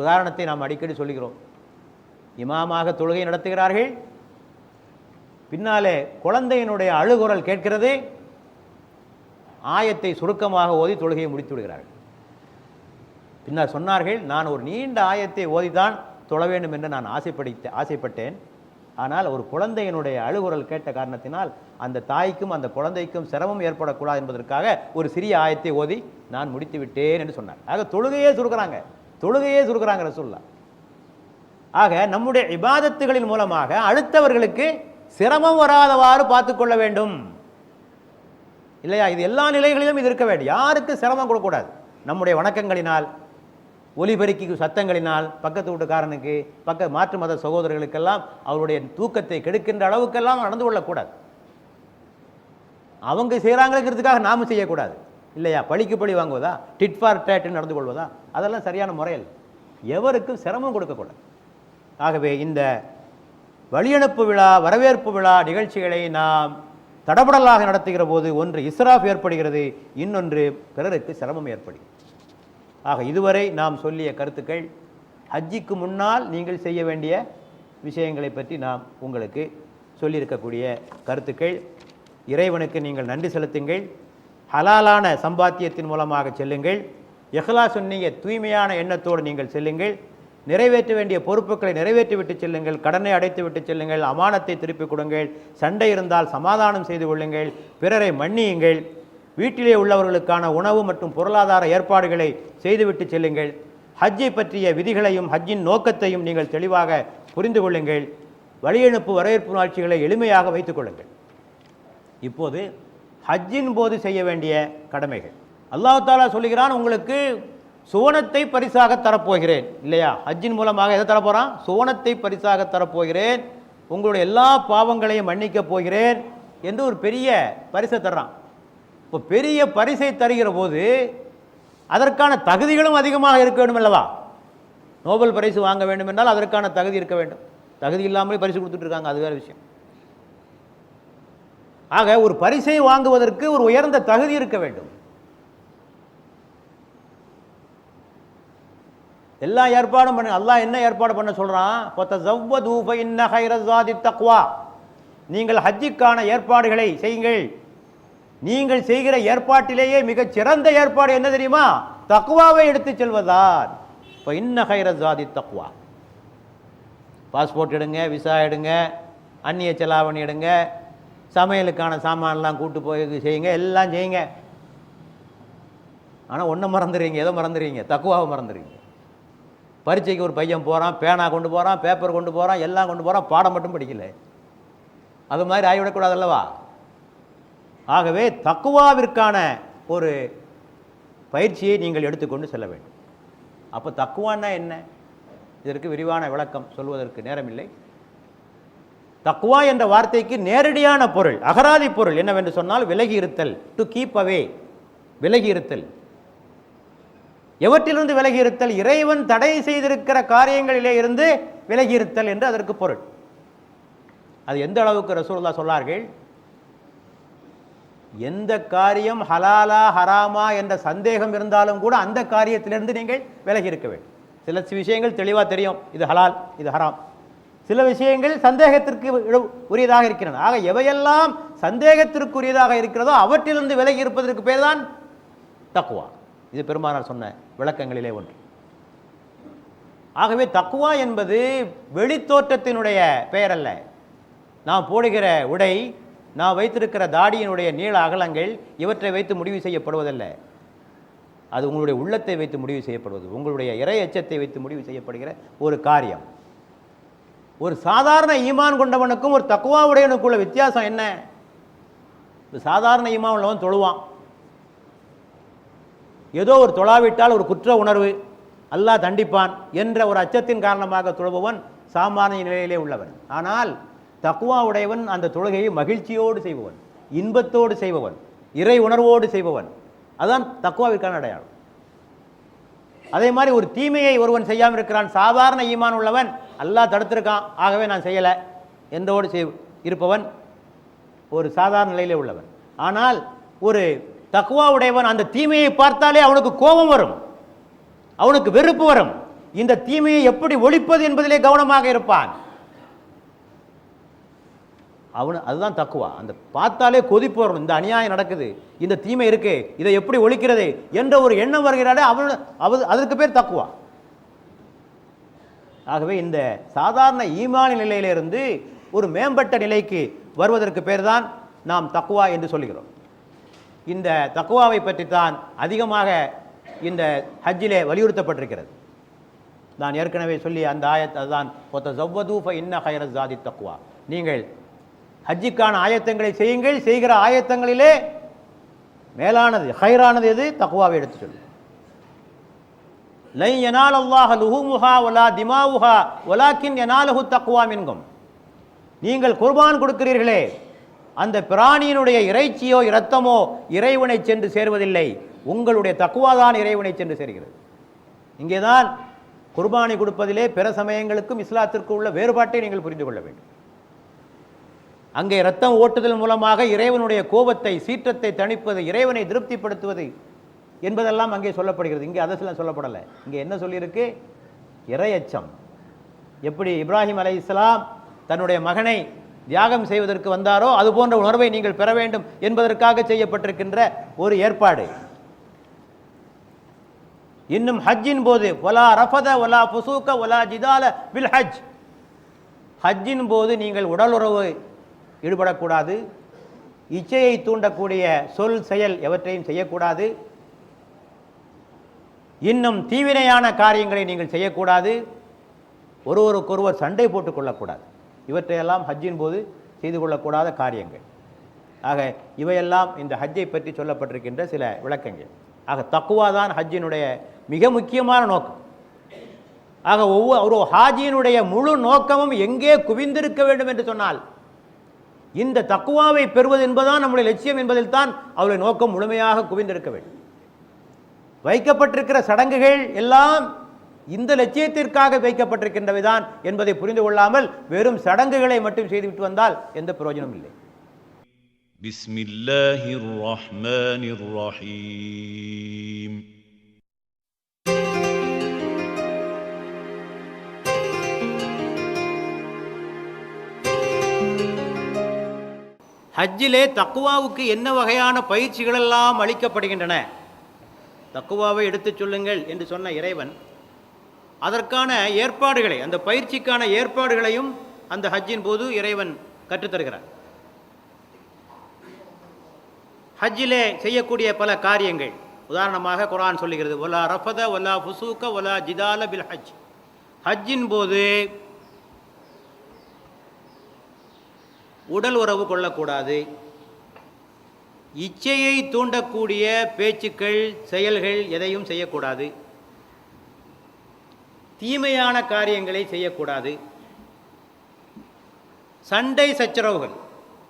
உதாரணத்தை நாம் அடிக்கடி சொல்லுகிறோம். இமாமாக தொழுகை நடத்துகிறார்கள், பின்னாலே குழந்தையினுடைய அழுகுரல் கேட்கிறது, ஆயத்தை சுருக்கமாக ஓதி தொழுகையை முடித்து விடுகிறார்கள். பின்னர் சொன்னார்கள், நான் ஒரு நீண்ட ஆயத்தை ஓதிதான் தொழ வேண்டும் என்று நான் ஆசைப்பட்டேன். ஆனால் ஒரு குழந்தையினுடைய அழுகுரல் கேட்ட காரணத்தினால் அந்த தாய்க்கும் அந்த குழந்தைக்கும் சிரமம் ஏற்படக்கூடாது என்பதற்காக ஒரு சிறிய ஆயத்தை ஓதி நான் முடித்து விட்டேன் என்று சொன்னார். ஆக தொழுகையே சுருக்குறாங்க ரசூலுல்லாஹ். ஆக நம்முடைய இபாதத்துகளின் மூலமாக அடுத்தவர்களுக்கு சிரமம் வராதவாறு பார்த்துக்கொள்ள வேண்டும் இல்லையா? இது எல்லா நிலைகளிலும் இது இருக்க வேண்டும். யாருக்கு சிரமம் கொடுக்கக்கூடாது. நம்முடைய வணக்கங்களினால், ஒலிபெருக்கி சத்தங்களினால் பக்கத்து வீட்டுக்காரனுக்கு மாற்று மத சகோதரர்களுக்கெல்லாம் அவருடைய தூக்கத்தை கெடுக்கின்ற அளவுக்கெல்லாம் நடந்து கொள்ளக்கூடாது. அவங்க செய்கிறாங்கிறதுக்காக நாம செய்யக்கூடாது இல்லையா? பழிக்கு பழி வாங்குவதா, டிட் ஃபார் டேட்னு நடந்து கொள்வதா, அதெல்லாம் சரியான முறையில் எவருக்கும் சிரமம் கொடுக்கக்கூடாது. ஆகவே இந்த வழியனுப்பு விழா, வரவேற்பு விழா நிகழ்ச்சிகளை நாம் தடபடலாக நடத்துகிற போது ஒன்று இஸ்ராஃப் ஏற்படுகிறது, இன்னொன்று பிறருக்கு சிரமம் ஏற்படுகிறது. ஆக இதுவரை நாம் சொல்லிய கருத்துக்கள் ஹஜ்ஜிக்கு முன்னால் நீங்கள் செய்ய வேண்டிய விஷயங்களை பற்றி நாம் உங்களுக்கு சொல்லியிருக்கக்கூடிய கருத்துக்கள். இறைவனுக்கு நீங்கள் நன்றி செலுத்துங்கள். ஹலாலான சம்பாத்தியத்தின் மூலமாக செல்லுங்கள். இஹ்லாசுன் நிய்யத், தூய்மையான எண்ணத்தோடு நீங்கள் செல்லுங்கள். நிறைவேற்ற வேண்டிய பொறுப்புகளை நிறைவேற்றிவிட்டு செல்லுங்கள். கடனை அடைத்துவிட்டு செல்லுங்கள். அமானத்தை திருப்பிக் கொடுங்கள். சண்டை இருந்தால் சமாதானம் செய்து கொள்ளுங்கள். பிறரை மன்னியுங்கள். வீட்டிலே உள்ளவர்களுக்கான உணவு மற்றும் பொருளாதார ஏற்பாடுகளை செய்துவிட்டு செல்லுங்கள். ஹஜ்ஜை பற்றிய விதிகளையும் ஹஜ்ஜின் நோக்கத்தையும் நீங்கள் தெளிவாக புரிந்து கொள்ளுங்கள். வழியனுப்பு வரவேற்பு நிகழ்ச்சிகளை எளிமையாக வைத்துக் கொள்ளுங்கள். இப்போது ஹஜ்ஜின் போது செய்ய வேண்டிய கடமைகள். அல்லாஹ் தஆலா சொல்லுகிறான், உங்களுக்கு சுவனத்தை பரிசாக தரப்போகிறேன் இல்லையா? ஹஜ்ஜின் மூலமாக எதை தரப்போகிறான்? சுவனத்தை பரிசாக தரப்போகிறேன், உங்களுடைய எல்லா பாவங்களையும் மன்னிக்க போகிறேன் என்று ஒரு பெரிய பரிசை தர்றான். இப்போ பெரிய பரிசை தருகிற போது அதற்கான தகுதிகளும் அதிகமாக இருக்க வேண்டும் அல்லவா? நோபல் பரிசு வாங்க வேண்டும் என்றால் அதற்கான தகுதி இருக்க வேண்டும். தகுதி இல்லாமலே பரிசு கொடுத்துட்டு இருக்காங்க, அது வேறு விஷயம். ஆக ஒரு பரிசை வாங்குவதற்கு ஒரு உயர்ந்த தகுதி இருக்க வேண்டும். எல்லா ஏற்பாடும் பண்ண அல்லாஹ் என்ன ஏற்பாடு பண்ண சொல்றான்? ஃபதஸவ்வது ஃபஇன்ன கைரஸாதி தக்வா. நீங்கள் ஹஜ்ஜுக்கான ஏற்பாடுகளை செய்யுங்கள். நீங்கள் செய்கிற ஏற்பாட்டிலேயே மிகச் சிறந்த ஏற்பாடு என்ன தெரியுமா? தக்வாவை எடுத்து செல்வதான். ஃபஇன்ன கைரஸாதி தக்வா. பாஸ்போர்ட் எடுங்க, விசா எடுங்க, அந்நிய செலாவணி எடுங்க, சமையலுக்கான சாமான்லாம் கூட்டு போய் செய்யுங்க, எல்லாம் செய்யுங்க. ஆனால் ஒன்றை மறந்துடுறீங்க. எதை மறந்துடுறீங்க? தக்வாவை மறந்துடுறீங்க. பரீட்சைக்கு ஒரு பையன் போகிறான், பேனா கொண்டு போகிறான், பேப்பர் கொண்டு போகிறான், எல்லாம் கொண்டு போகிறான், பாடம் மட்டும் படிக்கல. அது மாதிரி ஆகிவிடக்கூடாது அல்லவா? ஆகவே தக்குவாவிற்கான ஒரு பயிற்சியை நீங்கள் எடுத்துக்கொண்டு செல்ல வேண்டும். அப்போ தக்குவான்னா என்ன? இதற்கு விரிவான விளக்கம் சொல்வதற்கு நேரமில்லை. தக்குவா என்ற வார்த்தைக்கு நேரடியான பொருள், அகராதி பொருள் என்னவென்று சொன்னால் விலகி இருத்தல், டு கீப் அவே, விலகி இருத்தல். எவற்றிலிருந்து விலகி இருத்தல்? இறைவன் தடை செய்திருக்கிற காரியங்களிலே இருந்து விலகி இருத்தல் என்று அதற்கு பொருள். அது எந்த அளவுக்கு ரசூலுல்லாஹ் சொன்னார்கள்? எந்த காரியம் ஹலாலா ஹராமா என்ற சந்தேகம் இருந்தாலும் கூட அந்த காரியத்திலிருந்து நீங்கள் விலகி இருக்க வேண்டும். சில விஷயங்கள் தெளிவாக தெரியும், இது ஹலால் இது ஹராம். சில விஷயங்கள் சந்தேகத்திற்கு உரியதாக இருக்கின்றன. ஆக எவையெல்லாம் சந்தேகத்திற்குரியதாக இருக்கிறதோ அவற்றிலிருந்து விலகி இருப்பதற்கு பேர் தான் தக்குவா. இது பெருமானார் சொன்ன விளக்கங்களிலே ஒன்று. ஆகவே தக்குவா என்பது வெளித்தோற்றத்தினுடைய பெயர் அல்ல. நாம் போடுகிற உடை, நாம் வைத்திருக்கிற தாடியினுடைய நீள அகலங்கள் இவற்றை வைத்து முடிவு செய்யப்படுவதல்ல. அது உங்களுடைய உள்ளத்தை வைத்து முடிவு செய்யப்படுவது, உங்களுடைய இறை எச்சத்தை வைத்து முடிவு செய்யப்படுகிற ஒரு காரியம். ஒரு சாதாரண ஈமான் கொண்டவனுக்கும் ஒரு தக்குவா உடையவனுக்குள்ள வித்தியாசம் என்ன? சாதாரண ஈமான் உள்ளவன் தொழுவான், ஏதோ ஒரு தொழாவிட்டால் ஒரு குற்ற உணர்வு, அல்லாஹ் தண்டிப்பான் என்ற ஒரு அச்சத்தின் காரணமாக தொழுபவன் சாமானிய நிலையிலே உள்ளவன். ஆனால் தக்குவா உடையவன் அந்த தொழுகையை மகிழ்ச்சியோடு செய்பவன், இன்பத்தோடு செய்பவன், இறை உணர்வோடு செய்பவன். அதுதான் தக்குவாவிற்கான அடையாளம். அதே மாதிரி ஒரு தீமையை ஒருவன் செய்யாமல் இருக்கிறான், சாதாரண ஈமான் உள்ளவன், அல்லாஹ் தடுத்திருக்கான் ஆகவே நான் செய்யலை என்றோடு இருப்பவன் ஒரு சாதாரண நிலையிலே உள்ளவன். ஆனால் ஒரு தக்குவா உடையவன் அந்த தீமையை பார்த்தாலே அவனுக்கு கோபம் வரும், அவனுக்கு வெறுப்பு வரும். இந்த தீமையை எப்படி ஒழிப்பது என்பதிலே கவனமாக இருப்பான். அதுதான் தக்குவா. அந்த பார்த்தாலே கொதிப்பு வரும், இந்த அநியாயம் நடக்குது, இந்த தீமை இருக்கு, இதை எப்படி ஒழிக்கிறது என்ற ஒரு எண்ணம் வருகிறாரே அதற்கு பேர் தக்குவா. ஆகவே இந்த சாதாரண ஈமான் நிலையிலிருந்து ஒரு மேம்பட்ட நிலைக்கு வருவதற்கு பேர் தான் நாம் தக்வா என்று சொல்கிறோம். இந்த தக்வாவை பற்றி தான் அதிகமாக இந்த ஹஜ்ஜிலே வலியுறுத்தப்பட்டிருக்கிறது. நான் ஏற்கனவே சொல்லி அந்த ஆயத் அதுதான் ஒத்தஸவ்வது ஃபஇன்ன கைர ஸாதி தக்வா. நீங்கள் ஹஜ்ஜிக்கான ஆயத்தங்களை செய்யுங்கள், செய்கிற ஆயத்தங்களிலே மேலானது ஹைரானது எது? தக்வாவை எடுத்து சொல்லு. லை யனால் அல்லாஹ் லுஹூமுஹா வலா திமாவுஹா வலாக்கின் யனாலுஹு தக்வா மின்கும். நீங்கள் குர்பான் கொடுக்கிறீர்களே, அந்த பிராணியினுடைய இறைச்சியோ இரத்தமோ இறைவனை சென்று சேர்வதில்லை, உங்களுடைய தக்வா தான் இறைவனை சென்று சேர்கிறது. இங்கேதான் குர்பானி கொடுப்பதிலே பிற சமயங்களுக்கும் இஸ்லாத்திற்கு உள்ள வேறுபாட்டை நீங்கள் புரிந்து கொள்ள வேண்டும். அங்கே இரத்தம் ஓட்டுதல் மூலமாக இறைவனுடைய கோபத்தை சீற்றத்தை தணிப்பது, இறைவனை திருப்திப்படுத்துவது என்பதெல்லாம் அங்கே சொல்லப்படுகிறது. இங்கே அதெல்லாம் சொல்லப்படலை. இங்கே என்ன சொல்லியிருக்கு? இறையச்சம். எப்படி இப்ராஹிம் அலைஹிஸ்ஸலாம் தன்னுடைய மகனை தியாகம் செய்வதற்கு வந்தாரோ அது போன்ற உணர்வை நீங்கள் பெற வேண்டும் என்பதற்காக செய்யப்பட்டிருக்கின்ற ஒரு ஏற்பாடு. இன்னும் ஹஜ்ஜின் போது வலா ரஃபத வலா ஃபுசூக வலா ஜிதால பில் ஹஜ், ஹஜ்ஜின் போது நீங்கள் உடலுறவு ஈடுபடக்கூடாது, இச்சையை தூண்டக்கூடிய சொல் செயல் எவற்றையும் செய்யக்கூடாது, இன்னும் தீவினையான காரியங்களை நீங்கள் செய்யக்கூடாது, ஒருவருக்கொருவர் சண்டை போட்டுக் கொள்ளக்கூடாது. இவற்றையெல்லாம் ஹஜ்ஜின் போது செய்து கொள்ளக்கூடாத காரியங்கள். ஆக இவையெல்லாம் இந்த ஹஜ்ஜை பற்றி சொல்லப்பட்டிருக்கின்ற சில விளக்கங்கள். ஆக தக்குவா தான் ஹஜ்ஜினுடைய மிக முக்கியமான நோக்கம். ஆக ஒரு ஹாஜியினுடைய முழு நோக்கமும் எங்கே குவிந்திருக்க வேண்டும் என்று சொன்னால் இந்த தக்குவாவை பெறுவது என்பதுதான் நம்முடைய லட்சியம் என்பதில் தான் அவருடைய நோக்கம் முழுமையாக குவிந்திருக்க வேண்டும். வைக்கப்பட்டிருக்கிற சடங்குகள் எல்லாம் இந்த லட்சியத்திற்காக வைக்கப்பட்டிருக்கின்றவைதான் என்பதை புரிந்து கொள்ளாமல் வெறும் சடங்குகளை மட்டும் செய்துவிட்டு வந்தால் எந்த பிரயோஜனமும் இல்லை. பிஸ்மில்லாஹிர் ரஹ்மானிர் ரஹீம். ஹஜ்ஜிலே தக்குவாவுக்கு என்ன வகையான பயிற்சிகள் எல்லாம் அளிக்கப்படுகின்றன? தக்குவாவை எடுத்துச் சொல்லுங்கள் என்று சொன்ன இறைவன் அதற்கான ஏற்பாடுகளை, அந்த பயிற்சிக்கான ஏற்பாடுகளையும் அந்த ஹஜ்ஜின் போது இறைவன் கற்றுத்தருகிறார். ஹஜ்ஜிலே செய்யக்கூடிய பல காரியங்கள், உதாரணமாக குர்ஆன் சொல்லுகிறது வலா ரஃபத வலா ஃபுசூக வலா ஜிதால பில் ஹஜ். ஹஜ்ஜின் போது உடல் உறவு கொள்ளக்கூடாது, இச்சையை தூண்டக்கூடிய பேச்சுக்கள் செயல்கள் எதையும் செய்யக்கூடாது, தீமையான காரியங்களை செய்யக்கூடாது, சண்டை சச்சரவுகள்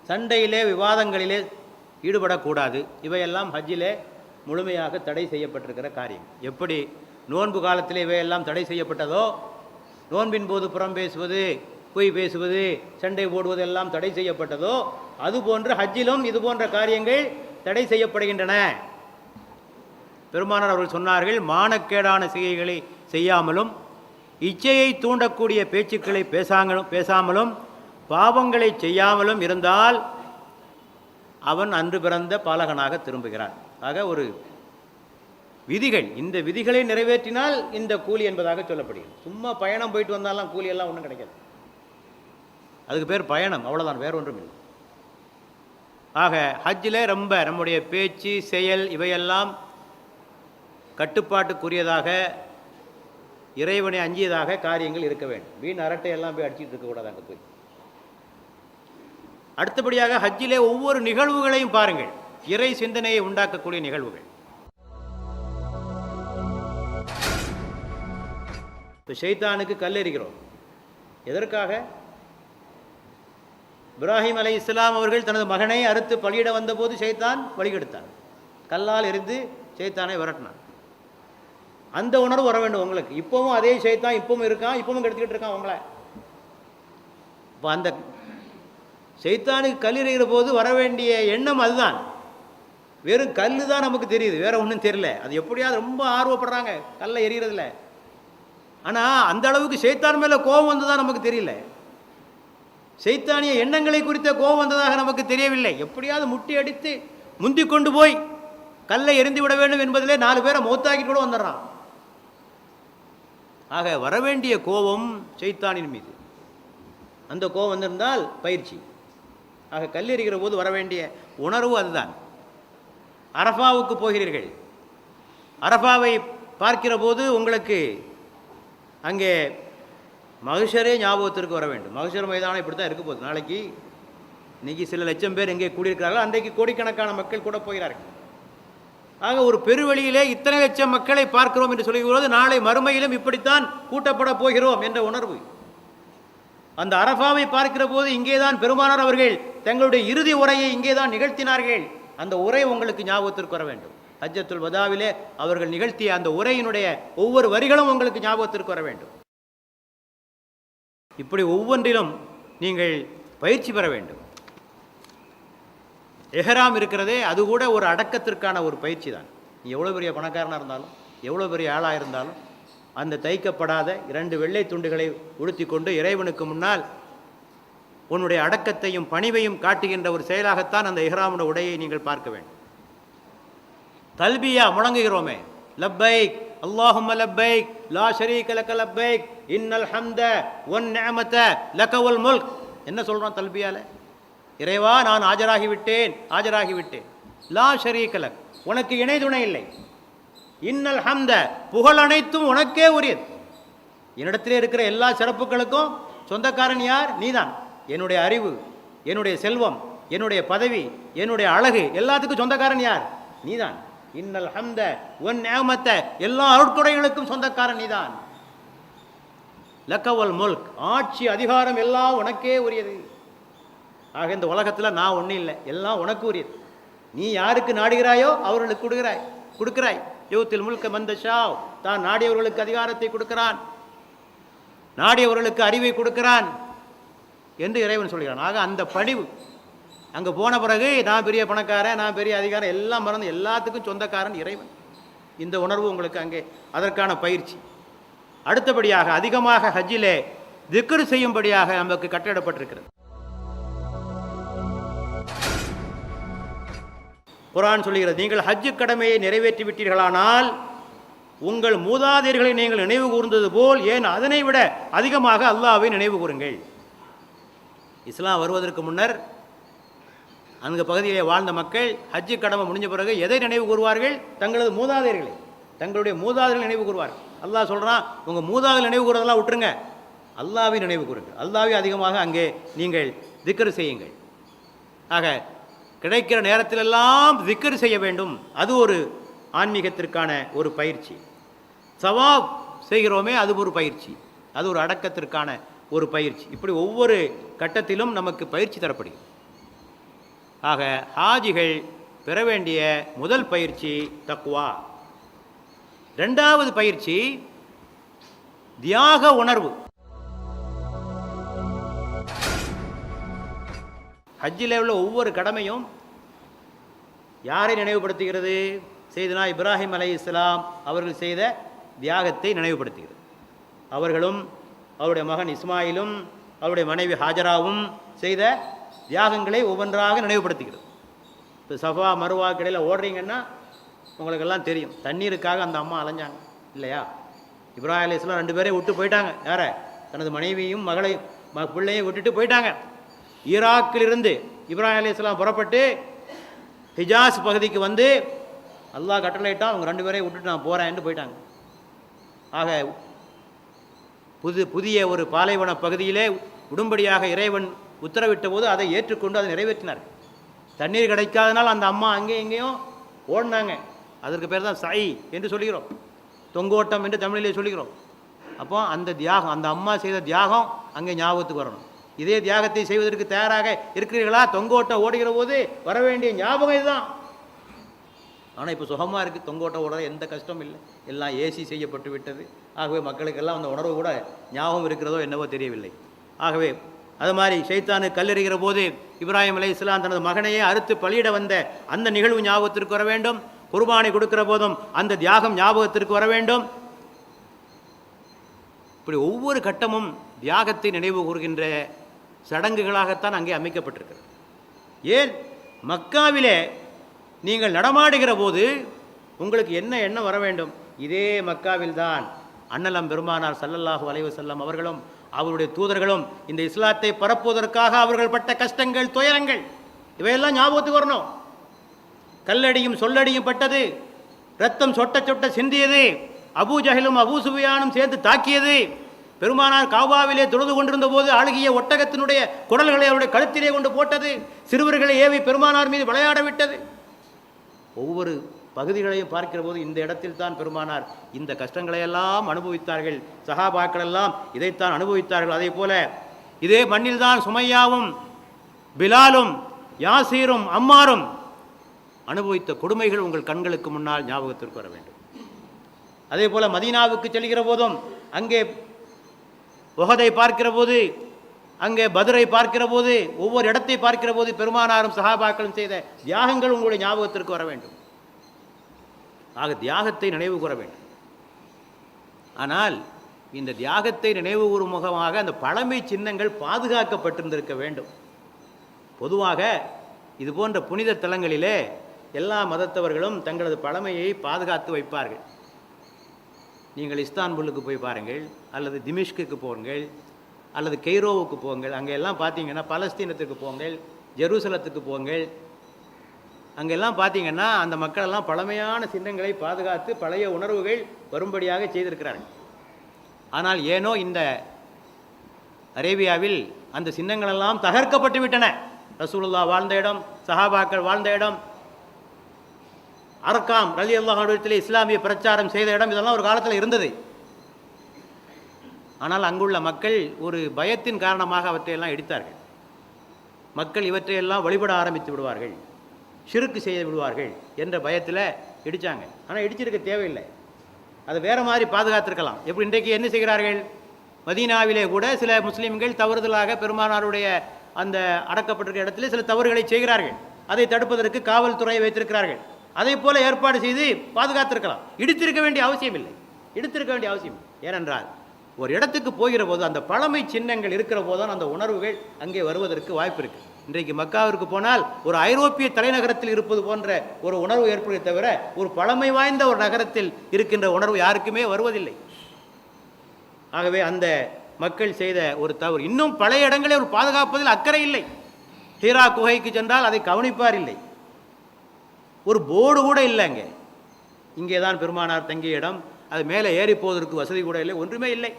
சண்டையிலே விவாதங்களிலே ஈடுபடக்கூடாது. இவையெல்லாம் ஹஜ்ஜிலே முழுமையாக தடை செய்யப்பட்டிருக்கிற காரியம். எப்படி நோன்பு காலத்திலே இவையெல்லாம் தடை செய்யப்பட்டதோ, நோன்பின் போது புறம் பேசுவது, பொய் பேசுவது, சண்டை போடுவது எல்லாம் தடை செய்யப்பட்டதோ, அதுபோன்று ஹஜ்ஜிலும் இது போன்ற காரியங்கள் தடை செய்யப்படுகின்றன. பெருமானார் அவர்கள் சொன்னார்கள், மானக்கேடான செய்கைகளை செய்யாமலும் இச்சையை தூண்டக்கூடிய பேச்சுக்களை பேசாமலும் பாவங்களை செய்யாமலும் இருந்தால் அவன் அன்று பிறந்த பாலகனாக திரும்புகிறான். ஆக ஒரு விதிகள், இந்த விதிகளை நிறைவேற்றினால் இந்த கூலி என்பதாக சொல்லப்படுகிறது. சும்மா பயணம் போயிட்டு வந்தாலும் கூலியெல்லாம் ஒன்றும் கிடைக்காது. அதுக்கு பேர் பயணம், அவ்வளோதான், வேற ஒன்றும் இல்லை. ஆக ஹஜ்ஜில் ரொம்ப நம்முடைய பேச்சு செயல் இவையெல்லாம் கட்டுப்பாட்டுக்குரியதாக, இறைவனை அஞ்சியதாக காரியங்கள் இருக்க வேண்டும். வீண் அரட்டையெல்லாம் போய் அடிச்சுட்டு இருக்கக்கூடாது அங்கே போய். அடுத்தபடியாக ஹஜ்ஜிலே ஒவ்வொரு நிகழ்வுகளையும் பாருங்கள், இறை சிந்தனையை உண்டாக்கக்கூடிய நிகழ்வுகள். இப்போ ஷைத்தானுக்கு கல் எறிகிறோம், எதற்காக? இப்ராஹிம் அலைஹிஸ்ஸலாம் அவர்கள் தனது மகனை அறுத்து பலியிட வந்தபோது ஷைத்தான் வழிகெடுத்தான், கல்லால் எரிந்து ஷைத்தானை விரட்டினான். அந்த உணர்வு வர வேண்டும் உங்களுக்கு. இப்பவும் அதே ஷைத்தான் இப்பவும் இருக்கான், இப்பவும் கெடுத்துக்கிட்டு இருக்கான் உங்களை. இப்போ அந்த ஷைத்தானுக்கு கல் எறிகிற போது வர வேண்டிய எண்ணம் அதுதான். வெறும் கல் தான் நமக்கு தெரியுது, வேற ஒன்றும் தெரியல. அது எப்படியாவது ரொம்ப ஆர்வப்படுறாங்க கல்லை எறிகிறதுல. ஆனால் அந்த அளவுக்கு ஷைத்தான் மேலே கோபம் வந்ததாக நமக்கு தெரியல, ஷைத்தானிய எண்ணங்களை குறித்த கோபம் வந்ததாக நமக்கு தெரியவில்லை. எப்படியாவது முட்டி அடித்து முந்தி கொண்டு போய் கல்லை எரிந்து விட வேண்டும் என்பதிலே 4 பேரை மௌத்தாக்கி கூட வந்துடுறான். ஆக வரவேண்டிய கோபம் ஷைத்தானின் மீது. அந்த கோபம் வந்திருந்தால் பயிற்சி. ஆக கல்லெறிகிற போது வர வேண்டிய உணர்வு அதுதான். அரஃபாவுக்கு போகிறீர்கள், அரஃபாவை பார்க்கிற போது உங்களுக்கு அங்கே மஹ்ஷரே ஞாபகத்திற்கு வர வேண்டும். மஹ்ஷர் மைதானம் இப்படி தான் இருக்க போகுது. நாளைக்கு இன்றைக்கி சில லட்சம் பேர் எங்கே கூடியிருக்கிறார்கள், அன்றைக்கு கோடிக்கணக்கான மக்கள் கூட போகிறார்கள். ஆக ஒரு பெருவெளியிலே இத்தனை லட்சம் மக்களை பார்க்கிறோம் என்று சொல்லும்போது நாளை மறுமையிலும் இப்படித்தான் கூட்டப்பட போகிறோம் என்ற உணர்வு. அந்த அரஃபாவை பார்க்கிற போது இங்கேதான் பெருமானார் அவர்கள் தங்களுடைய இறுதி உரையை இங்கேதான் நிகழ்த்தினார்கள். அந்த உரை உங்களுக்கு ஞாபகத்திற்கு வர வேண்டும். ஹஜ்ஜத்துல் வதாவிலே அவர்கள் நிகழ்த்திய அந்த உரையினுடைய ஒவ்வொரு வரிகளும் உங்களுக்கு ஞாபகத்திற்கு வர வேண்டும். இப்படி ஒவ்வொன்றிலும் நீங்கள் பயிற்சி பெற வேண்டும். எஹ்ராம் இருக்கிறதே, அது கூட ஒரு அடக்கத்திற்கான ஒரு பயிற்சி தான். நீ எவ்வளோ பெரிய பணக்காரனாக இருந்தாலும், எவ்வளோ பெரிய ஆளாக இருந்தாலும், அந்த தைக்கப்படாத 2 வெள்ளை துண்டுகளை உடுத்தி கொண்டு இறைவனுக்கு முன்னால் உன்னுடைய அடக்கத்தையும் பணிவையும் காட்டுகின்ற ஒரு செயலாகத்தான் அந்த இஹ்ராமுடைய உடையை நீங்கள் பார்க்க வேண்டும். தல்பியா முழங்குகிறோமே, லப்பைக் அல்லாஹும்ம லப்பைக் லா ஷரீக லக லப்பைக் இன்னல் ஹம்த வன் நிஅமத லக வல் முல்க். என்ன சொல்கிறோம் தல்பியால? இறைவா, நான் ஆஜராகிவிட்டேன். லா ஷரீக லக், உனக்கு இணை துணை இல்லை. இன்னல் ஹம்த, புகழ் அனைத்தும் உனக்கே உரியது. என்னிடத்திலே இருக்கிற எல்லா சிறப்புகளுக்கும் சொந்தக்காரன் யார்? நீதான். என்னுடைய அறிவு, என்னுடைய செல்வம், என்னுடைய பதவி, என்னுடைய அழகு, எல்லாத்துக்கும் சொந்தக்காரன் யார்? நீதான். இன்னல் ஹம்த வன் நிஅமத, எல்லா அருட்கொடைகளுக்கும் சொந்தக்காரன் நீதான். லக்கவல் முல்க், ஆட்சி அதிகாரம் எல்லாம் உனக்கே உரியது. ஆக இந்த உலகத்தில் நான் ஒன்றும் இல்லை, எல்லாம் உனக்கு உரியது. நீ யாருக்கு நாடுகிறாயோ அவர்களுக்கு கொடுக்கிறாய். யூத்தில் முல்க மந்தஷா, தான் நாடியவர்களுக்கு அதிகாரத்தை கொடுக்கிறான், நாடியவர்களுக்கு அறிவை கொடுக்கிறான் என்று இறைவன் சொல்கிறான். ஆக அந்த பணிவு அங்கே போன பிறகு நான் பெரிய பணக்காரன், நான் பெரிய அதிகாரம் எல்லாம் மறந்து எல்லாத்துக்கும் சொந்தக்காரன் இறைவன். இந்த உணர்வு உங்களுக்கு அங்கே அதற்கான பயிற்சி. அடுத்தபடியாக அதிகமாக ஹஜ்ஜிலே திக்ர் செய்யும்படியாக நமக்கு கட்டளிடப்பட்டிருக்கிறது. குர்ஆன் சொல்லுகிறது, நீங்கள் ஹஜ்ஜு கடமையை நிறைவேற்றி விட்டீர்களானால் உங்கள் மூதாதையர்களை நீங்கள் நினைவு கூர்ந்தது போல் ஏன் அதனை விட அதிகமாக அல்லாஹ்வை நினைவு கூறுங்கள். இஸ்லாம் வருவதற்கு முன்னர் அந்த பகுதியிலே வாழ்ந்த மக்கள் ஹஜ்ஜு கடமை முடிஞ்ச பிறகு எதை நினைவு கூறுவார்கள்? தங்களது மூதாதையர்களை, தங்களுடைய மூதாதையர்களை நினைவு கூறுவார்கள். அல்லாஹ் சொல்கிறான், உங்கள் மூதாதையர்கள் நினைவு கூறுறதெல்லாம் விட்டுருங்க, அல்லாஹ்வை நினைவு கூறுங்கள். அல்லாஹ்வை அதிகமாக அங்கே நீங்கள் திக்ர் செய்யுங்கள். ஆக கிடைக்கிற நேரத்திலெல்லாம் திக்ர் செய்ய வேண்டும். அது ஒரு ஆன்மீகத்திற்கான ஒரு பயிற்சி. சவாப் செய்கிறோமே, அது ஒரு பயிற்சி, அது ஒரு அடக்கத்திற்கான ஒரு பயிற்சி. இப்படி ஒவ்வொரு கட்டத்திலும் நமக்கு பயிற்சி தரப்படுகிறது. ஆக ஹாஜிகள் பெற வேண்டிய முதல் பயிற்சி தக்வா. 2வது பயிற்சி தியாக உணர்வு. ஹஜ்ஜில் உள்ள ஒவ்வொரு கடமையும் யாரை நினைவுபடுத்துகிறது? செய்தனா இப்ராஹிம் அலைஹிஸ்ஸலாம் அவர்கள் செய்த தியாகத்தை நினைவுபடுத்துகிறது. அவர்களும் அவருடைய மகன் இஸ்மாயிலும் அவருடைய மனைவி ஹாஜராவும் செய்த தியாகங்களை ஒவ்வொன்றாக நினைவுபடுத்துகிறது. இப்போ சஃபா மருவா கடையில் ஓடுறீங்கன்னா உங்களுக்கெல்லாம் தெரியும், தண்ணீருக்காக அந்த அம்மா அலைஞ்சாங்க இல்லையா? இப்ராஹிம் அலைஹிஸ்ஸலாம் 2 பேரையும் விட்டு போயிட்டாங்க. யாரை? தனது மனைவியும் மகளையும் பிள்ளையும் விட்டுட்டு போயிட்டாங்க. ஈராக்கிலிருந்து இப்ராஹிம் அலைஹிஸ்ஸலாம் புறப்பட்டு ஹிஜாஸ் பகுதிக்கு வந்து அல்லாஹ் கட்டளையிட்டான், அவங்க 2 பேரையும் விட்டுட்டு நான் போகிறேன்னு போயிட்டாங்க. ஆக புதிய ஒரு பாலைவன பகுதியிலே உடும்படியாக இறைவன் உத்தரவிட்ட போது அதை ஏற்றுக்கொண்டு அதை நிறைவேற்றினார். தண்ணீர் கிடைக்காதனால் அந்த அம்மா அங்கேயும் இங்கேயும் ஓடினாங்க. அதற்கு பேர் தான் சாய் என்று சொல்கிறோம், தொங்கோட்டம் என்று தமிழிலே சொல்கிறோம். அப்போ அந்த தியாகம், அந்த அம்மா செய்த தியாகம் அங்கே ஞாபகத்துக்கு வரணும். இதே தியாகத்தை செய்வதற்கு தயாராக இருக்கிறீர்களா? தொங்கோட்டம் ஓடுகிற போது வர வேண்டிய ஞாபகம் இதுதான். ஆனால் இப்போ சுகமாக இருக்குது, தொங்கோட்டம் ஓடுற எந்த கஷ்டமும் இல்லை, எல்லாம் ஏசி செய்யப்பட்டு விட்டது. ஆகவே மக்களுக்கெல்லாம் அந்த உணர்வு கூட ஞாபகம் இருக்கிறதோ என்னவோ தெரியவில்லை. ஆகவே அது மாதிரி ஷைத்தானு கல்லெறிகிற போது இப்ராஹிம் அலைஹிஸ்ஸலாம் தனது மகனையே அறுத்து பலியிட வந்த அந்த நிகழ்வு ஞாபகத்திற்கு வர வேண்டும். குர்பானை கொடுக்கிற போதும் அந்த தியாகம் ஞாபகத்திற்கு வர வேண்டும். இப்படி ஒவ்வொரு கட்டமும் தியாகத்தை நினைவு கூறுகின்ற சடங்குகளாகத்தான் அங்கே அமைக்கப்பட்டிருக்கிறது. ஏன் மக்காவிலே நீங்கள் நடமாடுகிற போது உங்களுக்கு என்ன எண்ணம் வர வேண்டும்? இதே மக்காவில் தான் அண்ணலம் பெருமானார் ஸல்லல்லாஹு அலைஹி வஸல்லம் அவர்களும் அவருடைய தூதர்களும் இந்த இஸ்லாத்தை பரப்புவதற்காக அவர்கள் பட்ட கஷ்டங்கள், துயரங்கள் இவையெல்லாம் ஞாபகத்துக்கு வரணும். கல்லடியும் சொல்லடியும் பட்டது, ரத்தம் சொட்ட சொட்ட சிந்தியது, அபூ ஜஹலும் அபூ சுஃபியானும் சேர்ந்து தாக்கியது, பெருமானார் காபாவிலே தொழுது கொண்டிருந்த போது அழுகிய ஒட்டகத்தினுடைய குடல்களை அவருடைய கழுத்திலே கொண்டு போட்டது, சிறுவர்களை ஏவி பெருமானார் மீது விளையாட விட்டது. ஒவ்வொரு பகுதிகளையும் பார்க்கிற போது இந்த இடத்தில் தான் பெருமானார் இந்த கஷ்டங்களையெல்லாம் அனுபவித்தார்கள். சஹாபாக்கள் எல்லாம் இதைத்தான் அனுபவித்தார்கள். அதே போல இதே மண்ணில் தான் சுமையாவும் பிலாலும் யாசீரும் அம்மாரும் அனுபவித்த கொடுமைகள் உங்கள் கண்களுக்கு முன்னால் ஞாபகத்திற்கு வர வேண்டும். அதே போல மதீனாவுக்கு செல்கிற போதும் அங்கே உஹதை பார்க்கிற போது, அங்கே பத்ரை பார்க்கிற போது, ஒவ்வொரு இடத்தை பார்க்கிற போது பெருமானாரும் சஹாபாக்களும் செய்த தியாகங்கள் உங்களுடைய ஞாபகத்திற்கு வர வேண்டும். ஆக தியாகத்தை நினைவு கூற வேண்டும். ஆனால் இந்த தியாகத்தை நினைவு கூறும் முகமாக அந்த பழமை சின்னங்கள் பாதுகாக்கப்பட்டிருந்திருக்க வேண்டும். பொதுவாக இது போன்ற புனித தலங்களிலே எல்லா மதத்தவர்களும் தங்களது பழமையை பாதுகாத்து வைப்பார்கள். நீங்கள் இஸ்தான்புல்லுக்கு போய் பாருங்கள், அல்லது திமிஷ்குக்கு போங்கள், அல்லது கெய்ரோவுக்கு போங்கள். அங்கெல்லாம் பார்த்தீங்கன்னா பலஸ்தீனத்துக்கு போங்கள், ஜெருசலத்துக்கு போங்கள். அங்கெல்லாம் பார்த்தீங்கன்னா அந்த மக்களெல்லாம் பழமையான சின்னங்களை பாதுகாத்து பழைய உணர்வுகள் வரும்படியாக செய்திருக்கிறார்கள். ஆனால் ஏனோ இந்த அரேபியாவில் அந்த சின்னங்களெல்லாம் தகர்க்கப்பட்டு விட்டன. ரசூலுல்லாஹ் வாழ்ந்த இடம், சஹாபாக்கள் வாழ்ந்த இடம், அரக்காம் ரலியல்லாஹு அன்ஹு இடத்திலே இஸ்லாமிய பிரச்சாரம் செய்த இடம், இதெல்லாம் ஒரு காலத்தில் இருந்தது. ஆனால் அங்குள்ள மக்கள் ஒரு பயத்தின் காரணமாக அவற்றையெல்லாம் இடித்தார்கள். மக்கள் இவற்றையெல்லாம் வழிபட ஆரம்பித்து விடுவார்கள், ஷிர்க் செய்து விடுவார்கள் என்ற பயத்தில் இடித்தாங்க. ஆனால் இடிச்சிருக்க தேவையில்லை, அதை வேறு மாதிரி பாதுகாத்திருக்கலாம். எப்படி இன்றைக்கு என்ன செய்கிறார்கள்? மதீனாவிலே கூட சில முஸ்லீம்கள் தவறுதலாக பெருமானாருடைய அந்த அடக்கப்பட்டிருக்கிற இடத்துல சில தவறுகளை செய்கிறார்கள். அதை தடுப்பதற்கு காவல்துறையை வைத்திருக்கிறார்கள். அதை போல ஏற்பாடு செய்து பாதுகாத்திருக்கலாம். இடித்திருக்க வேண்டிய அவசியம் இல்லை, இடித்திருக்க வேண்டிய அவசியம். ஏனென்றால் ஒரு இடத்துக்கு போகிற போது அந்த பழமை சின்னங்கள் இருக்கிற போதுதான் அந்த உணர்வுகள் அங்கே வருவதற்கு வாய்ப்பு இருக்குது. இன்றைக்கு மக்காவிற்கு போனால் ஒரு ஐரோப்பிய தலைநகரத்தில் இருப்பது போன்ற ஒரு உணர்வு ஏற்படுவதை தவிர ஒரு பழமை வாய்ந்த ஒரு நகரத்தில் இருக்கின்ற உணர்வு யாருக்குமே வருவதில்லை. ஆகவே அந்த மக்கள் செய்த ஒரு தவறு. இன்னும் பழைய இடங்களை ஒரு பாதுகாப்பதில் அக்கறை இல்லை. ஹீரா குகைக்கு சென்றால் அதை கவனிப்பார் இல்லை, ஒரு போர்டு கூட இல்லை. இங்கே தான் பெருமானார் தங்கிய இடம், அது மேலே ஏறி போவதற்கு வசதி கூட இல்லை, ஒன்றுமே இல்லை.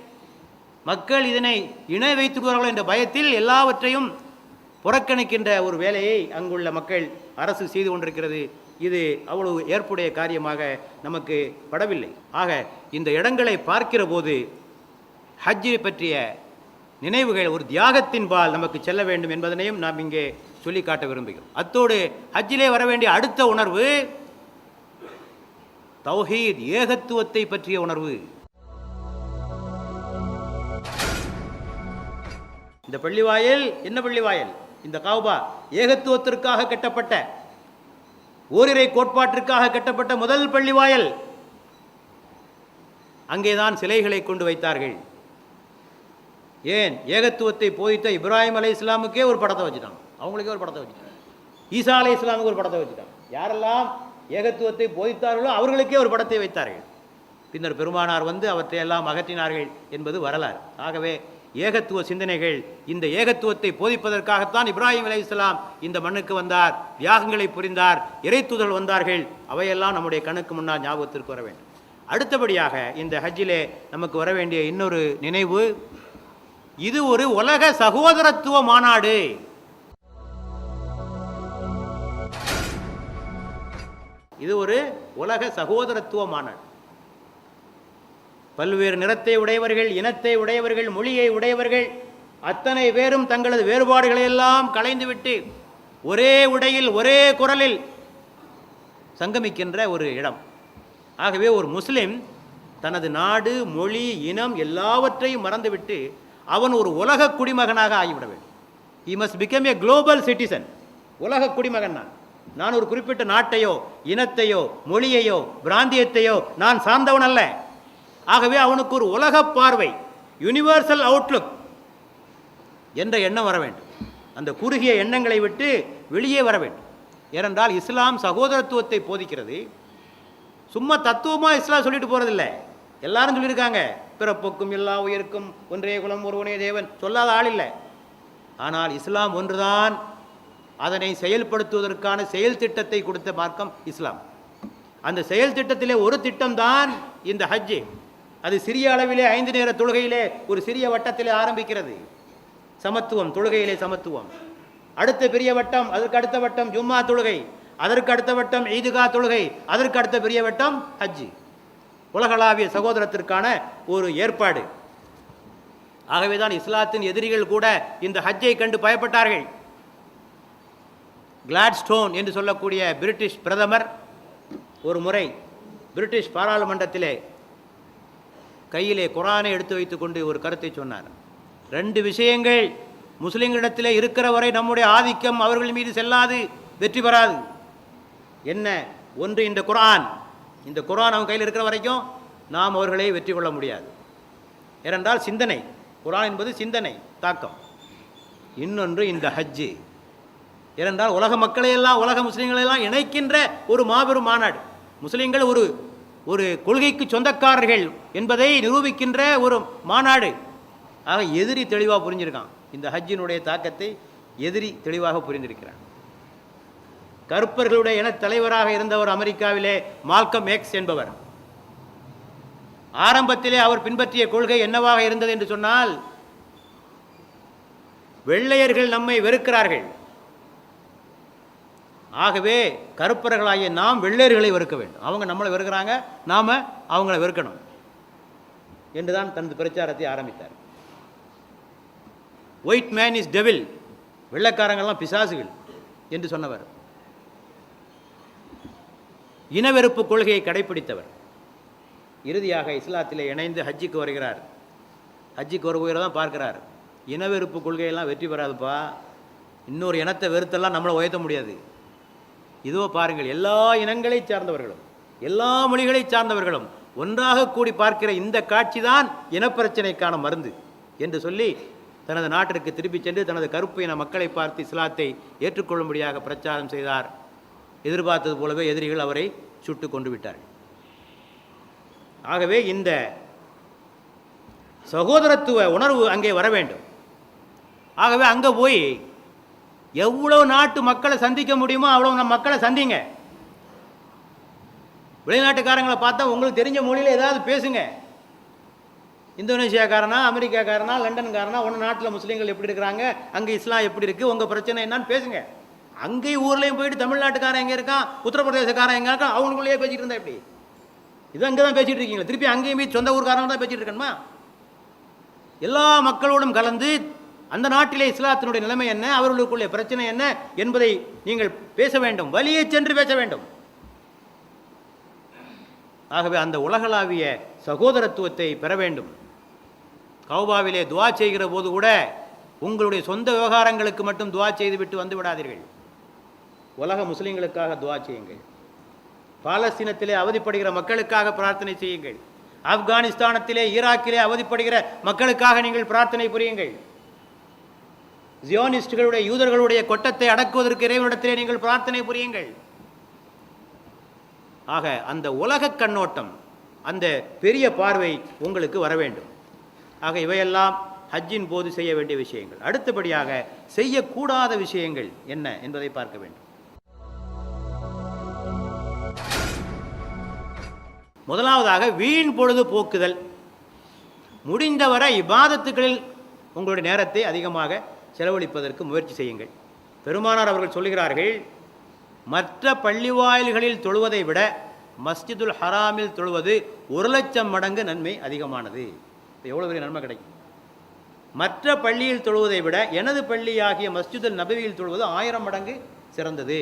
மக்கள் இதனை இணை வைத்துள்ளார்கள் என்ற பயத்தில் எல்லாவற்றையும் புறக்கணிக்கின்ற ஒரு வேலையை அங்குள்ள மக்கள் அரசு செய்து கொண்டிருக்கிறது. இது அவ்வளவு ஏற்புடைய காரியமாக நமக்கு படவில்லை. ஆக இந்த இடங்களை பார்க்கிற போது ஹஜ்ஜை பற்றிய நினைவுகள் ஒரு தியாகத்தின்பால் நமக்கு செல்ல வேண்டும் என்பதனையும் நாம் இங்கே சொல்லி காட்ட விரும்புகிறோம். அத்தோடு ஹஜ்ஜிலே வர வேண்டிய அடுத்த உணர்வு தௌஹீத், ஏகத்துவத்தை பற்றிய உணர்வு. இந்த பள்ளிவாயல் என்ன பள்ளிவாயல்? இந்த கஅபா ஏகத்துவத்திற்காக கட்டப்பட்ட, ஓரிரை கோட்பாட்டிற்காக கட்டப்பட்ட முதல் பள்ளிவாயல். அங்கேதான் சிலைகளை கொண்டு வைத்தார்கள். ஏன்? ஏகத்துவத்தை போதித்த இப்ராஹிம் அலைஹிஸ்ஸலாமுக்கே ஒரு படத்தை வச்சுட்டாங்க, அவங்களுக்கே ஒரு படத்தை வச்சுட்டாங்க, ஈசா அலைஹிஸ்ஸலாமுக்கு ஒரு படத்தை வச்சுட்டாங்க. யாரெல்லாம் ஏகத்துவத்தை போதித்தார்களோ அவர்களுக்கே ஒரு படத்தை வைத்தார்கள். பின்னர் பெருமானார் வந்து அவற்றையெல்லாம் அகற்றினார்கள் என்பது வரலாறு. ஆகவே ஏகத்துவ சிந்தனைகள், இந்த ஏகத்துவத்தை போதிப்பதற்காகத்தான் இப்ராஹிம் அலைஹிஸ்ஸலாம் இந்த மண்ணுக்கு வந்தார், தியாகங்களை புரிந்தார், இறைத்தூதர்கள் வந்தார்கள். அவையெல்லாம் நம்முடைய கண்ணுக்கு முன்னால் ஞாபகத்திற்கு வர வேண்டும். அடுத்தபடியாக இந்த ஹஜ்ஜிலே நமக்கு வர வேண்டிய இன்னொரு நினைவு, இது ஒரு உலக சகோதரத்துவ மாநாடு. இது ஒரு உலக சகோதரத்துவ மாநாடு. பல்வேறு நிறத்தை உடையவர்கள், இனத்தை உடையவர்கள், மொழியை உடையவர்கள் அத்தனை பேரும் தங்களது வேறுபாடுகளை எல்லாம் களைந்துவிட்டு ஒரே உடையில் ஒரே குரலில் சங்கமிக்கின்ற ஒரு இடம். ஆகவே ஒரு முஸ்லிம் தனது நாடு, மொழி, இனம் எல்லாவற்றையும் மறந்துவிட்டு அவன் ஒரு உலக குடிமகனாக ஆகிவிட வேண்டும். he must become a global citizen. உலக குடிமகன் நான் ஒரு குறிப்பிட்ட நாட்டையோ, இனத்தையோ, மொழியையோ, பிராந்தியத்தையோ நான் சார்ந்தவன் அல்ல. ஆகவே அவனுக்கு ஒரு உலக பார்வை, யூனிவர்சல் அவுட்லுக் என்ற எண்ணம் வர வேண்டும். அந்த குறுகிய எண்ணங்களை விட்டு வெளியே வர வேண்டும். ஏனென்றால் இஸ்லாம் சகோதரத்துவத்தை போதிக்கிறது. சும்மா தத்துவமாக இஸ்லாம் சொல்லிட்டு போகிறதில்லை, எல்லாரும் சொல்லியிருக்காங்க, பிறப்புக்கும் எல்லா உயிருக்கும் ஒன்றே குலம் ஒருவனே தேவன், சொல்லாத ஆள் இல்லை. ஆனால் இஸ்லாம் ஒன்றுதான் அதனை செயல்படுத்துவதற்கான செயல் திட்டத்தை கொடுத்த மார்க்கம் இஸ்லாம். அந்த செயல் திட்டத்திலே ஒரு திட்டம்தான் இந்த ஹஜ்ஜு. அது சிறிய அளவிலே 5 நேர தொழுகையிலே ஒரு சிறிய வட்டத்திலே ஆரம்பிக்கிறது. சமத்துவம், தொழுகையிலே சமத்துவம். அடுத்த பெரிய வட்டம், அதற்கு அடுத்த வட்டம் ஜும்மா தொழுகை, அதற்கு அடுத்த வட்டம் ஈதுகா தொழுகை, அதற்கு அடுத்த பெரிய வட்டம் ஹஜ்ஜு. உலகளாவிய சகோதரத்திற்கான ஒரு ஏற்பாடு. ஆகவேதான் இஸ்லாத்தின் எதிரிகள் கூட இந்த ஹஜ்ஜை கண்டு பயப்பட்டார்கள். கிளாட்ஸ்டோன் என்று சொல்லக்கூடிய பிரிட்டிஷ் பிரதமர் ஒரு முறை பிரிட்டிஷ் பாராளுமன்றத்திலே கையிலே குரானை எடுத்து வைத்துக்கொண்டு ஒரு கருத்தை சொன்னார். 2 விஷயங்கள் முஸ்லிம்களிடத்திலே இருக்கிற வரை நம்முடைய ஆதிக்கம் அவர்கள் மீது செல்லாது, வெற்றி பெறாது. என்ன? ஒன்று இந்த குரான். இந்த குரான் அவங்க கையில் இருக்கிற வரைக்கும் நாம் அவர்களை வெற்றி கொள்ள முடியாது. ஏனென்றால் சிந்தனை, குரான் என்பது சிந்தனை தாக்கம். இன்னொன்று இந்த ஹஜ்ஜு. ஏனென்றால் உலக மக்களையெல்லாம், உலக முஸ்லீம்களையெல்லாம் இணைக்கின்ற ஒரு மாபெரும் மாநாடு. முஸ்லீம்கள் ஒரு கொள்கைக்கு சொந்தக்காரர்கள் என்பதை நிரூபிக்கின்ற ஒரு மாநாடு. ஆக எதிரி தெளிவாக புரிஞ்சிருக்கான். இந்த ஹஜ்ஜினுடைய தாக்கத்தை எதிரி தெளிவாக புரிந்திருக்கிறான். கருப்பர்களுடைய இன தலைவராக இருந்தவர் அமெரிக்காவிலே மால்கம் எக்ஸ் என்பவர். ஆரம்பத்திலே அவர் பின்பற்றிய கொள்கை என்னவாக இருந்தது என்று சொன்னால், வெள்ளையர்கள் நம்மை வெறுக்கிறார்கள், ஆகவே கருப்பர்களாகிய நாம் வெள்ளையர்களை வெறுக்க வேண்டும். அவங்க நம்மளை வெறுக்கிறாங்க, நாம் அவங்கள வெறுக்கணும் என்றுதான் தனது பிரச்சாரத்தை ஆரம்பித்தார். ஒயிட் மேன் இஸ் டெவில், வெள்ளைக்காரங்கள்லாம் பிசாசுகள் என்று சொன்னவர். இனவெறுப்பு கொள்கையை கடைபிடித்தவர். இறுதியாக இஸ்லாத்திலே இணைந்து ஹஜ்ஜிக்கு வருகிறார். ஹஜ்ஜிக்கு வருகிறதான் பார்க்கிறார், இனவெறுப்பு கொள்கையெல்லாம் வெற்றி பெறாதுப்பா, இன்னொரு இனத்தை வெறுத்தெல்லாம் நம்மளை உயர்த்த முடியாது. இதோ பாருங்கள், எல்லா இனங்களை சார்ந்தவர்களும் எல்லா மொழிகளை சார்ந்தவர்களும் ஒன்றாக கூடி பார்க்கிற இந்த காட்சி தான் இனப்பிரச்சனைக்கான மருந்து என்று சொல்லி தனது நாட்டிற்கு திரும்பி சென்று தனது கருப்பு இன மக்களை பார்த்து இஸ்லாத்தை ஏற்றுக்கொள்ளும்படியாக பிரச்சாரம் செய்தார். எதிர்பார்த்தது போலவே எதிரிகள் அவரை சுட்டு கொண்டு விட்டார்கள். ஆகவே இந்த சகோதரத்துவ உணர்வு அங்கே வர வேண்டும். ஆகவே அங்கே போய் எவ்வளவு நாட்டு மக்களை சந்திக்க முடியுமோ அவ்வளோ நம்ம மக்களை சந்திங்க. வெளிநாட்டுக்காரங்களை பார்த்தா உங்களுக்கு தெரிஞ்ச மொழியில் ஏதாவது பேசுங்க. இந்தோனேஷியாக்காரனா, அமெரிக்காக்காரனா, லண்டன்காரனா, ஒன்று நாட்டில் முஸ்லீம்கள் எப்படி இருக்கிறாங்க, அங்கே இஸ்லாம் எப்படி இருக்குது, உங்கள் பிரச்சனை என்னன்னு பேசுங்க. அங்கேயும் ஊர்லேயும் போயிட்டு தமிழ்நாட்டுக்காரன் எங்கே இருக்கான், உத்தரப்பிரதேசக்காரன் எங்கே இருக்கான், அவங்களுக்குள்ளேயே பேசிகிட்டு இருந்தா எப்படி? இது அங்கே தான் பேசிகிட்டு இருக்கீங்களா? திருப்பி அங்கேயும் போய் சொந்த ஊர்காரங்க தான் பேசிகிட்டு இருக்கணுமா? எல்லா மக்களோடும் கலந்து அந்த நாட்டிலே இஸ்லாத்தினுடைய நிலைமை என்ன, அவர்களுக்குள்ளே பிரச்சனை என்ன என்பதை நீங்கள் பேச வேண்டும், வலியை சென்று பேச வேண்டும். ஆகவே அந்த உலகளாவிய சகோதரத்துவத்தை பெற வேண்டும். கௌபாவிலே துவா செய்கிற போது கூட உங்களுடைய சொந்த விவகாரங்களுக்கு மட்டும் துவா செய்து விட்டு வந்து விடாதீர்கள். உலக முஸ்லீம்களுக்காக துவா செய்யுங்கள். பாலஸ்தீனத்திலே அவதிப்படுகிற மக்களுக்காக பிரார்த்தனை செய்யுங்கள். ஆப்கானிஸ்தானத்திலே, ஈராக்கிலே அவதிப்படுகிற மக்களுக்காக நீங்கள் பிரார்த்தனை புரியுங்கள். ஜியோனிஸ்டுகளுடைய, யூதர்களுடைய கொட்டத்தை அடக்குவதற்கு இறைவனிடத்திலே நீங்கள் பிரார்த்தனை புரியுங்கள். ஆக அந்த உலக கண்ணோட்டம், அந்த பெரிய பார்வை உங்களுக்கு வர வேண்டும். ஆக இவையெல்லாம் ஹஜ்ஜின் போது செய்ய வேண்டிய விஷயங்கள். அடுத்தபடியாக செய்யக்கூடாத விஷயங்கள் என்ன என்பதை பார்க்க வேண்டும். முதலாவதாக வீண் பொழுது போக்குதல். முடிந்தவரை இபாதத்துகளில் உங்களுடைய நேரத்தை அதிகமாக செலவழிப்பதற்கு முயற்சி செய்யுங்கள். பெருமானார் அவர்கள் சொல்லுகிறார்கள், மற்ற பள்ளிவாயில்களில் தொழுவதை விட மஸ்ஜிதுல் ஹராமில் தொழுவது 1,00,000 மடங்கு நன்மை அதிகமானது. எவ்வளோ பெரிய நன்மை கிடைக்கும்! மற்ற பள்ளியில் தொழுவதை விட எனது பள்ளியாகிய மஸ்ஜிதுல் நபவியில் தொழுவது 1000 மடங்கு சிறந்தது.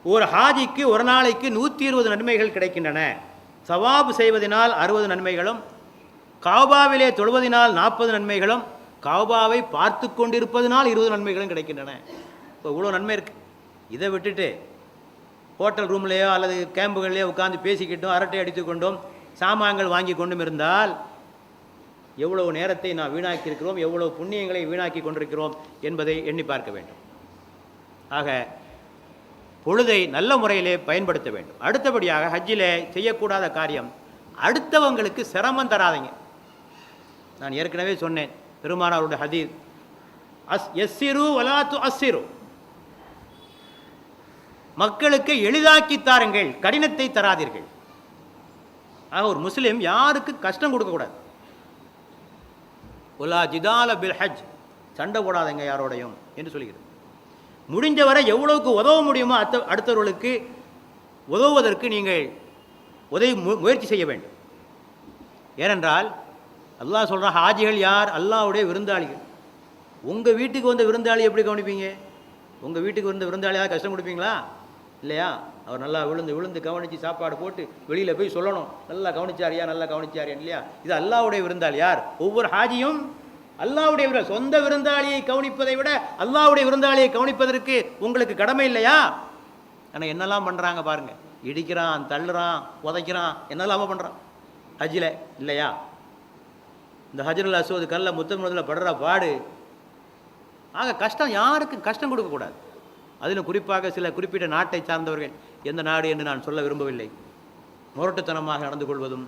ஒரு ஹாஜிக்கு ஒரு நாளைக்கு 120 நன்மைகள் கிடைக்கின்றன. சவாபு செய்வதனால் 60 நன்மைகளும், காபாவிலே தொழுவதனால் 40 நன்மைகளும், காபாவை பார்த்து கொண்டிருப்பதனால் 20 நன்மைகளும் கிடைக்கின்றன. இப்போ இவ்வளோ நன்மை இருக்குது. இதை விட்டுட்டு ஹோட்டல் ரூம்லேயோ அல்லது கேம்புகள்லேயோ உட்காந்து பேசிக்கிட்டும் அரட்டை அடித்து கொண்டும் சாமான்கள் வாங்கி கொண்டும் இருந்தால் எவ்வளவு நேரத்தை நாம் வீணாக்கி இருக்கிறோம், எவ்வளவு புண்ணியங்களை வீணாக்கி கொண்டிருக்கிறோம் என்பதை எண்ணி பார்க்க வேண்டும். ஆக பொழுதை நல்ல முறையிலே பயன்படுத்த வேண்டும். அடுத்தபடியாக ஹஜ்ஜிலே செய்யக்கூடாத காரியம் அடுத்தவங்களுக்கு சிரமம் தராதீங்க. நான் ஏற்கனவே சொன்னேன், பெருமானாருடைய ஹதீஸ், யஸ்ஸிரு வலா துஅஸ்ஸிரு, மக்களுக்கு எளிதாக்கி தாருங்கள், கடினத்தை தராதீர்கள். ஆக ஒரு முஸ்லீம் யாருக்கு கஷ்டம் கொடுக்கக்கூடாது. ஒலா ஜிதால பில் ஹஜ், சண்டை போடாதீங்க யாரோடையும் என்று சொல்கிறது. முடிஞ்சவரை எவ்வளவுக்கு உதவ முடியுமோ அடுத்தவர்களுக்கு உதவுவதற்கு நீங்கள் முயற்சி செய்ய வேண்டும். ஏனென்றால் அல்லாஹ் சொல்கிறான், ஹாஜிகள் யார்? அல்லாஹ்வுடைய விருந்தாளிகள். உங்கள் வீட்டுக்கு வந்த விருந்தாளி எப்படி கவனிப்பீங்க? உங்கள் வீட்டுக்கு வந்த விருந்தாளியாக கஷ்டம் கொடுப்பீங்களா? இல்லையா? அவர் நல்லா விழுந்து கவனித்து சாப்பாடு போட்டு வெளியில் போய் சொல்லணும், நல்லா கவனிச்சாரியா, நல்லா கவனிச்சாரியா, இல்லையா? இது அல்லாஹ்வுடைய விருந்தாளி. யார்? ஒவ்வொரு ஹாஜியும் அல்லாஹ்வுடைய விருந்தாளி. சொந்த விருந்தாளியை கவனிப்பதை விட அல்லாஹ்வுடைய விருந்தாளியை கவனிப்பதற்கு உங்களுக்கு கடமை இல்லையா? ஆனால் என்னெல்லாம் பண்ணுறாங்க பாருங்க, இடிக்கிறான், தள்ளுறான், உதைக்கிறான், என்னெல்லாம பண்ணுறான் ஹஜ்ஜில், இல்லையா? இந்த ஹஜ்ருல் அஸ்வத் கல்ல முத்தமிழத்தில் படுற பாடு. ஆக கஷ்டம், யாருக்கும் கஷ்டம் கொடுக்கக்கூடாது. அதிலும் குறிப்பாக சில குறிப்பிட்ட நாட்டை சார்ந்தவர்கள், எந்த நாடு என்று நான் சொல்ல விரும்பவில்லை, முரட்டுத்தனமாக நடந்து கொள்வதும்,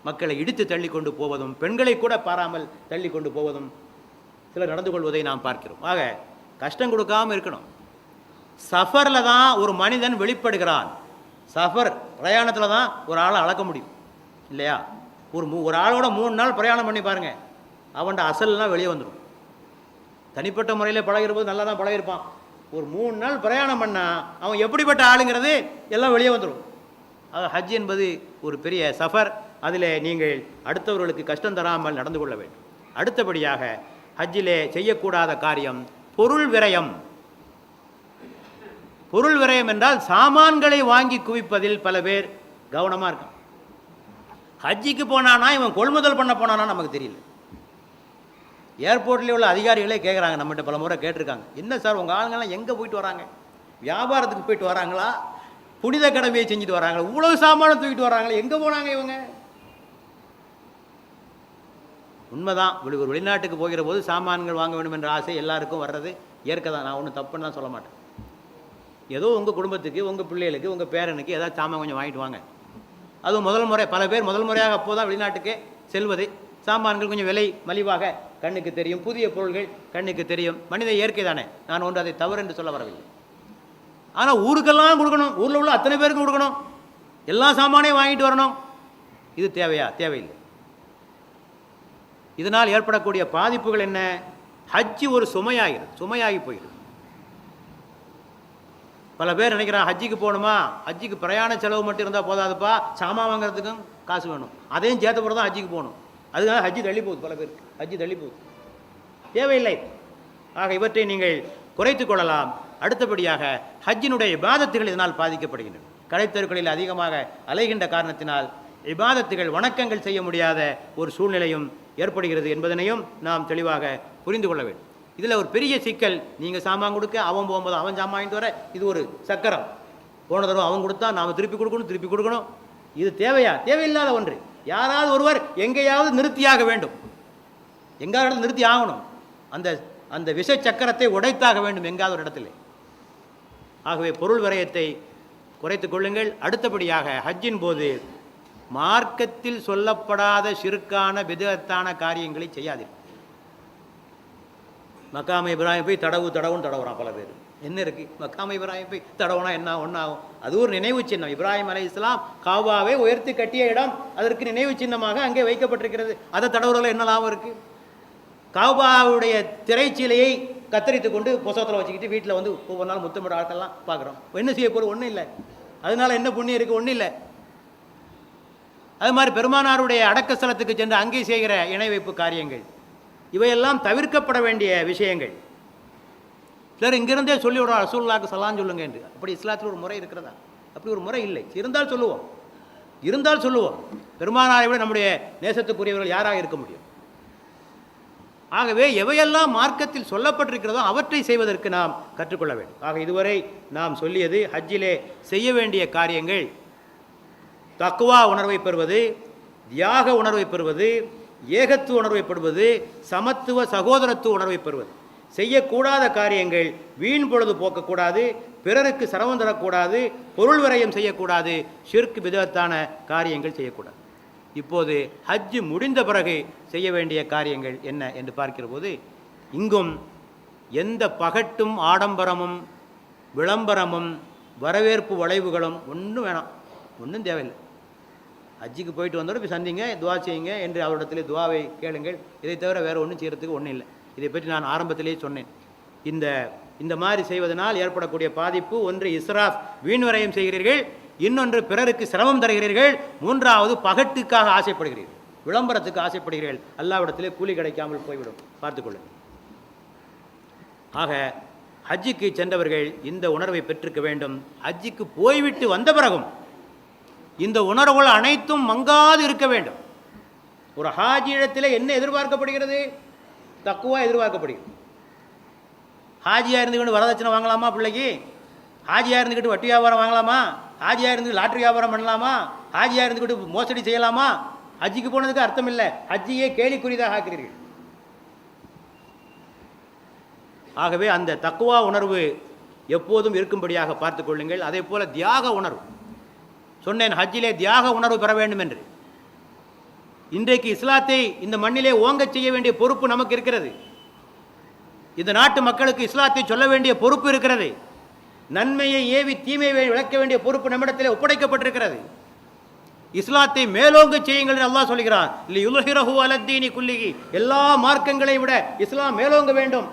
மக்களை இடித்து தள்ளி கொண்டு போவதும், பெண்களை கூட பாராமல் தள்ளி கொண்டு போவதும் சிலர் நடந்து கொள்வதை நாம் பார்க்கிறோம். ஆக கஷ்டம் கொடுக்காமல் இருக்கணும். சஃபரில் தான் ஒரு மனிதன் வெளிப்படுகிறான். சஃபர் பிரயாணத்தில் தான் ஒரு ஆளை அளக்க முடியும், இல்லையா? ஒரு ஆளோட 3 நாள் பிரயாணம் பண்ணி பாருங்கள், அவன்கிட்ட அசல்லாம் வெளியே வந்துடும். தனிப்பட்ட முறையில் பழகிற நல்லா தான் பழகிருப்பான். ஒரு 3 நாள் பிரயாணம் பண்ணால் அவன் எப்படிப்பட்ட ஆளுங்கிறது எல்லாம் வெளியே வந்துடும். ஆக ஹஜ் என்பது ஒரு பெரிய சஃபர். அதில் நீங்கள் அடுத்தவர்களுக்கு கஷ்டம் தராமல் நடந்து கொள்ள வேண்டும். அடுத்தபடியாக ஹஜ்ஜிலே செய்யக்கூடாத காரியம் பொருள் விரயம். பொருள் விரயம் என்றால் சாமான்களை வாங்கி குவிப்பதில் பல பேர் கவனமாக இருக்கான். ஹஜ்ஜிக்கு போனானா இவன் கொள்முதல் பண்ண போனானா நமக்கு தெரியல. ஏர்போர்ட்லேயே உள்ள அதிகாரிகளே கேட்குறாங்க, நம்மகிட்ட பல முறை கேட்டிருக்காங்க, என்ன சார் உங்கள் ஆளுங்கள்லாம் எங்கே போயிட்டு வராங்க? வியாபாரத்துக்கு போயிட்டு வராங்களா, புனித கடமையை செஞ்சுட்டு வராங்களா, இவ்வளவு சாமானம் தூக்கிட்டு வராங்களா, எங்கே போனாங்க இவங்க? உண்மைதான், ஒரு வெளிநாட்டுக்கு போகிற போது சாமான்கள் வாங்க வேண்டும் என்ற ஆசை எல்லாருக்கும் வர்றது இயற்கை தான். நான் ஒன்றும் தப்புன்னு தான் சொல்ல மாட்டேன். ஏதோ உங்கள் குடும்பத்துக்கு, உங்கள் பிள்ளைகளுக்கு, உங்கள் பேரனுக்கு ஏதாவது சாமான் கொஞ்சம் வாங்கிட்டு வாங்க. அதுவும் முதல் முறை, பல பேர் முதல் முறையாக அப்போ தான் வெளிநாட்டுக்கே செல்வது. சாமான்கள் கொஞ்சம் விலை மலிவாக கண்ணுக்கு தெரியும், புதிய பொருள்கள் கண்ணுக்கு தெரியும். மனித இயற்கை தானே, நான் ஒன்று அதை தவறு என்று சொல்ல வரவில்லை. ஆனால் ஊருக்கெல்லாம் கொடுக்கணும், ஊரில் உள்ள அத்தனை பேருக்கும் கொடுக்கணும், எல்லா சாமானையும் வாங்கிட்டு வரணும், இது தேவையா? தேவையில்லை. இதனால் ஏற்படக்கூடிய பாதிப்புகள் என்ன? ஹஜ்ஜி ஒரு சுமையாகி போயிடுது. பல பேர் நினைக்கிறான், ஹஜ்ஜிக்கு போகணுமா, ஹஜ்ஜிக்கு பிரயாண செலவு மட்டும் இருந்தால் போதாதுப்பா, சாமான் வாங்குறதுக்கும் காசு வேணும், அதையும் சேர்த்த பிறகு தான் ஹஜ்ஜிக்கு போகணும். அதுக்காக ஹஜ்ஜி தள்ளி போகுது, பல பேருக்கு ஹஜ்ஜி தள்ளி போகுது, தேவையில்லை. ஆக இவற்றை நீங்கள் குறைத்து கொள்ளலாம். அடுத்தபடியாக ஹஜ்ஜினுடைய இபாதத்துகள் இதனால் பாதிக்கப்படுகின்றன. கடைத்தெருக்களில் அதிகமாக அலைகின்ற காரணத்தினால் இபாதத்துகள், வணக்கங்கள் செய்ய முடியாத ஒரு சூழ்நிலையும் ஏற்படுகிறது என்பதனையும் நாம் தெளிவாக புரிந்து கொள்ள வேண்டும். இதில் ஒரு பெரிய சிக்கல், நீங்கள் சாமான் கொடுக்க, அவன் போகும்போது அவன் சாமான் வாங்கிட்டு வர, இது ஒரு சக்கரம். போன தடவை அவன் கொடுத்தா நாம் திருப்பி கொடுக்கணும். இது தேவையா? தேவையில்லாத ஒன்று. யாராவது ஒருவர் எங்கேயாவது நிறுத்தியாக வேண்டும், எங்காவது நிறுத்தி ஆகணும். அந்த விஷ சக்கரத்தை உடைத்தாக வேண்டும் எங்காவது ஒரு இடத்துல. ஆகவே பொருள் விரயத்தை குறைத்துக் கொள்ளுங்கள். அடுத்தபடியாக ஹஜ்ஜின் போது மார்க்கத்தில் சொல்லப்படாத ஷிர்கான பிதஅத்தான காரியங்களை செய்யாதீர்கள். மக்காம இப்ராஹிம் போய் தடவுன்னு தடவுறான் பல பேர். என்ன இருக்கு? மக்காம இப்ராஹிம் போய் தடவுனா என்ன ஒன்றாகும்? அது ஒரு நினைவு சின்னம். இப்ராஹிம் அலைஹிஸ்ஸலாம் காபாவை உயர்த்தி கட்டிய இடம், அதற்கு நினைவு சின்னமாக அங்கே வைக்கப்பட்டிருக்கிறது. அதை தடவுறதுல என்ன லாபம் இருக்கு? காபாவுடைய திரைச்சீலையை கத்தரித்து கொண்டு புசகத்தில் வச்சுக்கிட்டு வீட்டில் வந்து ஒவ்வொரு நாள் முத்தமிட ஆட்கள்லாம் பார்க்குறோம். என்ன செய்ய போகிறது? ஒன்றும் இல்லை. அதனால என்ன புண்ணியம் இருக்குது? ஒன்றும் இல்லை. அது மாதிரி பெருமானாருடைய அடக்க ஸ்தலத்துக்கு சென்று அங்கே செய்கிற இணை வைப்பு காரியங்கள், இவையெல்லாம் தவிர்க்கப்பட வேண்டிய விஷயங்கள். சிலர் இங்கிருந்தே சொல்லி விடுறோம், ரசூலுல்லாஹ்க்கு சலாம் சொல்லுங்க என்று. அப்படி இஸ்லாத்தில் ஒரு முறை இருக்கிறதா? அப்படி ஒரு முறை இல்லை. இருந்தால் சொல்லுவோம். பெருமானாரை விட நம்முடைய நேசத்துக்குரியவர்கள் யாராக இருக்க முடியும்? ஆகவே எவையெல்லாம் மார்க்கத்தில் சொல்லப்பட்டிருக்கிறதோ அவற்றை செய்வதற்கு நாம் கற்றுக்கொள்ள வேண்டும். ஆக இதுவரை நாம் சொல்லியது ஹஜ்ஜிலே செய்ய வேண்டிய காரியங்கள்: தக்வா உணர்வை பெறுவது, தியாக உணர்வை பெறுவது, ஏகத்துவ உணர்வை பெறுவது, சமத்துவ சகோதரத்துவ உணர்வை பெறுவது. செய்யக்கூடாத காரியங்கள்: வீண் பொழுது போக்கக்கூடாது, பிறருக்கு சிரமம் தரக்கூடாது, பொருள் விரயம் செய்யக்கூடாது, ஷிர்க் பிதஅத்தான காரியங்கள் செய்யக்கூடாது. இப்போது ஹஜ்ஜு முடிந்த பிறகு செய்ய வேண்டிய காரியங்கள் என்ன என்று பார்க்கிற போது இங்கும் எந்த பகட்டும் ஆடம்பரமும் விளம்பரமும் வரவேற்பு வளைவுகளும் ஒன்றும் வேணாம், ஒன்றும் தேவையில்லை. ஹஜ்ஜுக்கு போயிட்டு வந்தோட போய் சந்திங்க, துவா செய்யுங்க என்று அவரிடத்திலே துவாவை கேளுங்கள். இதை தவிர வேறு ஒன்றும் செய்கிறதுக்கு ஒன்றும் இல்லை. இதை பற்றி நான் ஆரம்பத்திலேயே சொன்னேன். இந்த மாதிரி செய்வதனால் ஏற்படக்கூடிய பாதிப்பு, ஒன்று இஸ்ராஃப் வீண்வரையும் செய்கிறீர்கள், இன்னொன்று பிறருக்கு சிரமம் தருகிறீர்கள், மூன்றாவது பகட்டுக்காக ஆசைப்படுகிறீர்கள், விளம்பரத்துக்கு ஆசைப்படுகிறீர்கள். அல்லாவிடத்திலே கூலி கிடைக்காமல் போய்விடும், பார்த்துக்கொள்ளுங்கள். ஆக ஹஜ்ஜுக்கு சென்றவர்கள் இந்த உணர்வை பெற்றிருக்க வேண்டும். ஹஜ்ஜுக்கு போய்விட்டு வந்த பிறகும் இந்த உணர்வுகள் அனைத்தும் மங்காது இருக்க வேண்டும். ஒரு ஹாஜியிடத்தில் என்ன எதிர்பார்க்கப்படுகிறது? தக்குவா எதிர்பார்க்கப்படுகிறது. ஹாஜியாக இருந்துக்கிட்டு வரதட்சணை வாங்கலாமா பிள்ளைக்கு? ஹாஜியாக இருந்துக்கிட்டு வட்டி வியாபாரம் வாங்கலாமா? ஹாஜியாக இருந்து லாட்ரி வியாபாரம் பண்ணலாமா? ஹாஜியாக இருந்துக்கிட்டு மோசடி செய்யலாமா? ஹஜ்ஜுக்கு போனதுக்கு அர்த்தம் இல்லை. ஹஜ்ஜியே கேலிக்குறிதாக ஆக்கிறீர்கள். ஆகவே அந்த தக்குவா உணர்வு எப்போதும் இருக்கும்படியாக பார்த்து கொள்ளுங்கள். அதே போல தியாக உணர்வு, சொன்னேன் ஹஜ்ஜிலே தியாக உணர்வு பெற வேண்டும் என்று. இன்றைக்கு இஸ்லாத்தை இந்த மண்ணிலே ஓங்க செய்ய வேண்டிய பொறுப்பு நமக்கு இருக்கிறது. இந்த நாட்டு மக்களுக்கு இஸ்லாத்தை சொல்ல வேண்டிய பொறுப்பு இருக்கிறது. நன்மையை ஏவி தீமையை விளக்க வேண்டிய பொறுப்பு நம்மிடத்தில் ஒப்படைக்கப்பட்டிருக்கிறது. இஸ்லாத்தை மேலோங்க செய்யுங்கள் என்று அல்லாஹ் சொல்கிறான். லியுல்ஹிரஹு அலத்தீனி குல்லிஹி, எல்லா மார்க்கங்களை விட இஸ்லாம் மேலோங்க வேண்டும்.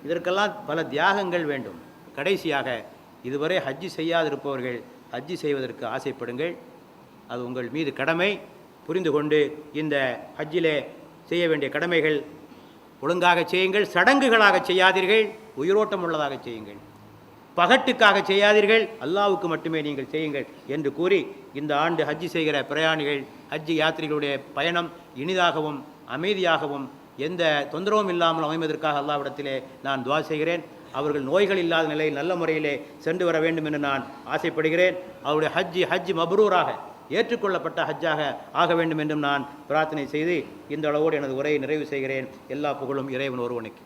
இதற்கெல்லாம் பல தியாகங்கள் வேண்டும். கடைசியாக, இதுவரை ஹஜ்ஜி செய்யாதிருப்பவர்கள் ஹஜ்ஜி செய்வதற்கு ஆசைப்படுங்கள். அது உங்கள் மீது கடமை. புரிந்து கொண்டு இந்த ஹஜ்ஜிலே செய்ய வேண்டிய கடமைகள் ஒழுங்காக செய்யுங்கள். சடங்குகளாக செய்யாதீர்கள், உயிரோட்டம் உள்ளதாக செய்யுங்கள். பகட்டுக்காக செய்யாதீர்கள், அல்லாஹ்வுக்கு மட்டுமே நீங்கள் செய்யுங்கள் என்று கூறி, இந்த ஆண்டு ஹஜ்ஜி செய்கிற பிரயாணிகள், ஹஜ்ஜி யாத்திரிகளுடைய பயணம் இனிதாகவும் அமைதியாகவும் எந்த தொந்தரவும் இல்லாமல் அமைவதற்காக அல்லாஹ்விடத்திலே நான் துவா செய்கிறேன். அவர்கள் நோய்கள் இல்லாத நிலையில் நல்ல முறையிலே சென்று வர வேண்டும் என்று நான் ஆசைப்படுகிறேன். அவருடைய ஹஜ்ஜி மப்ரூராக ஏற்றுக்கொள்ளப்பட்ட ஹஜ்ஜாக ஆக வேண்டும் என்றும் நான் பிரார்த்தனை செய்து இந்த அளவோடு எனது உரையை நிறைவு செய்கிறேன். எல்லா புகழும் இறைவன் ஒருவனுக்கு.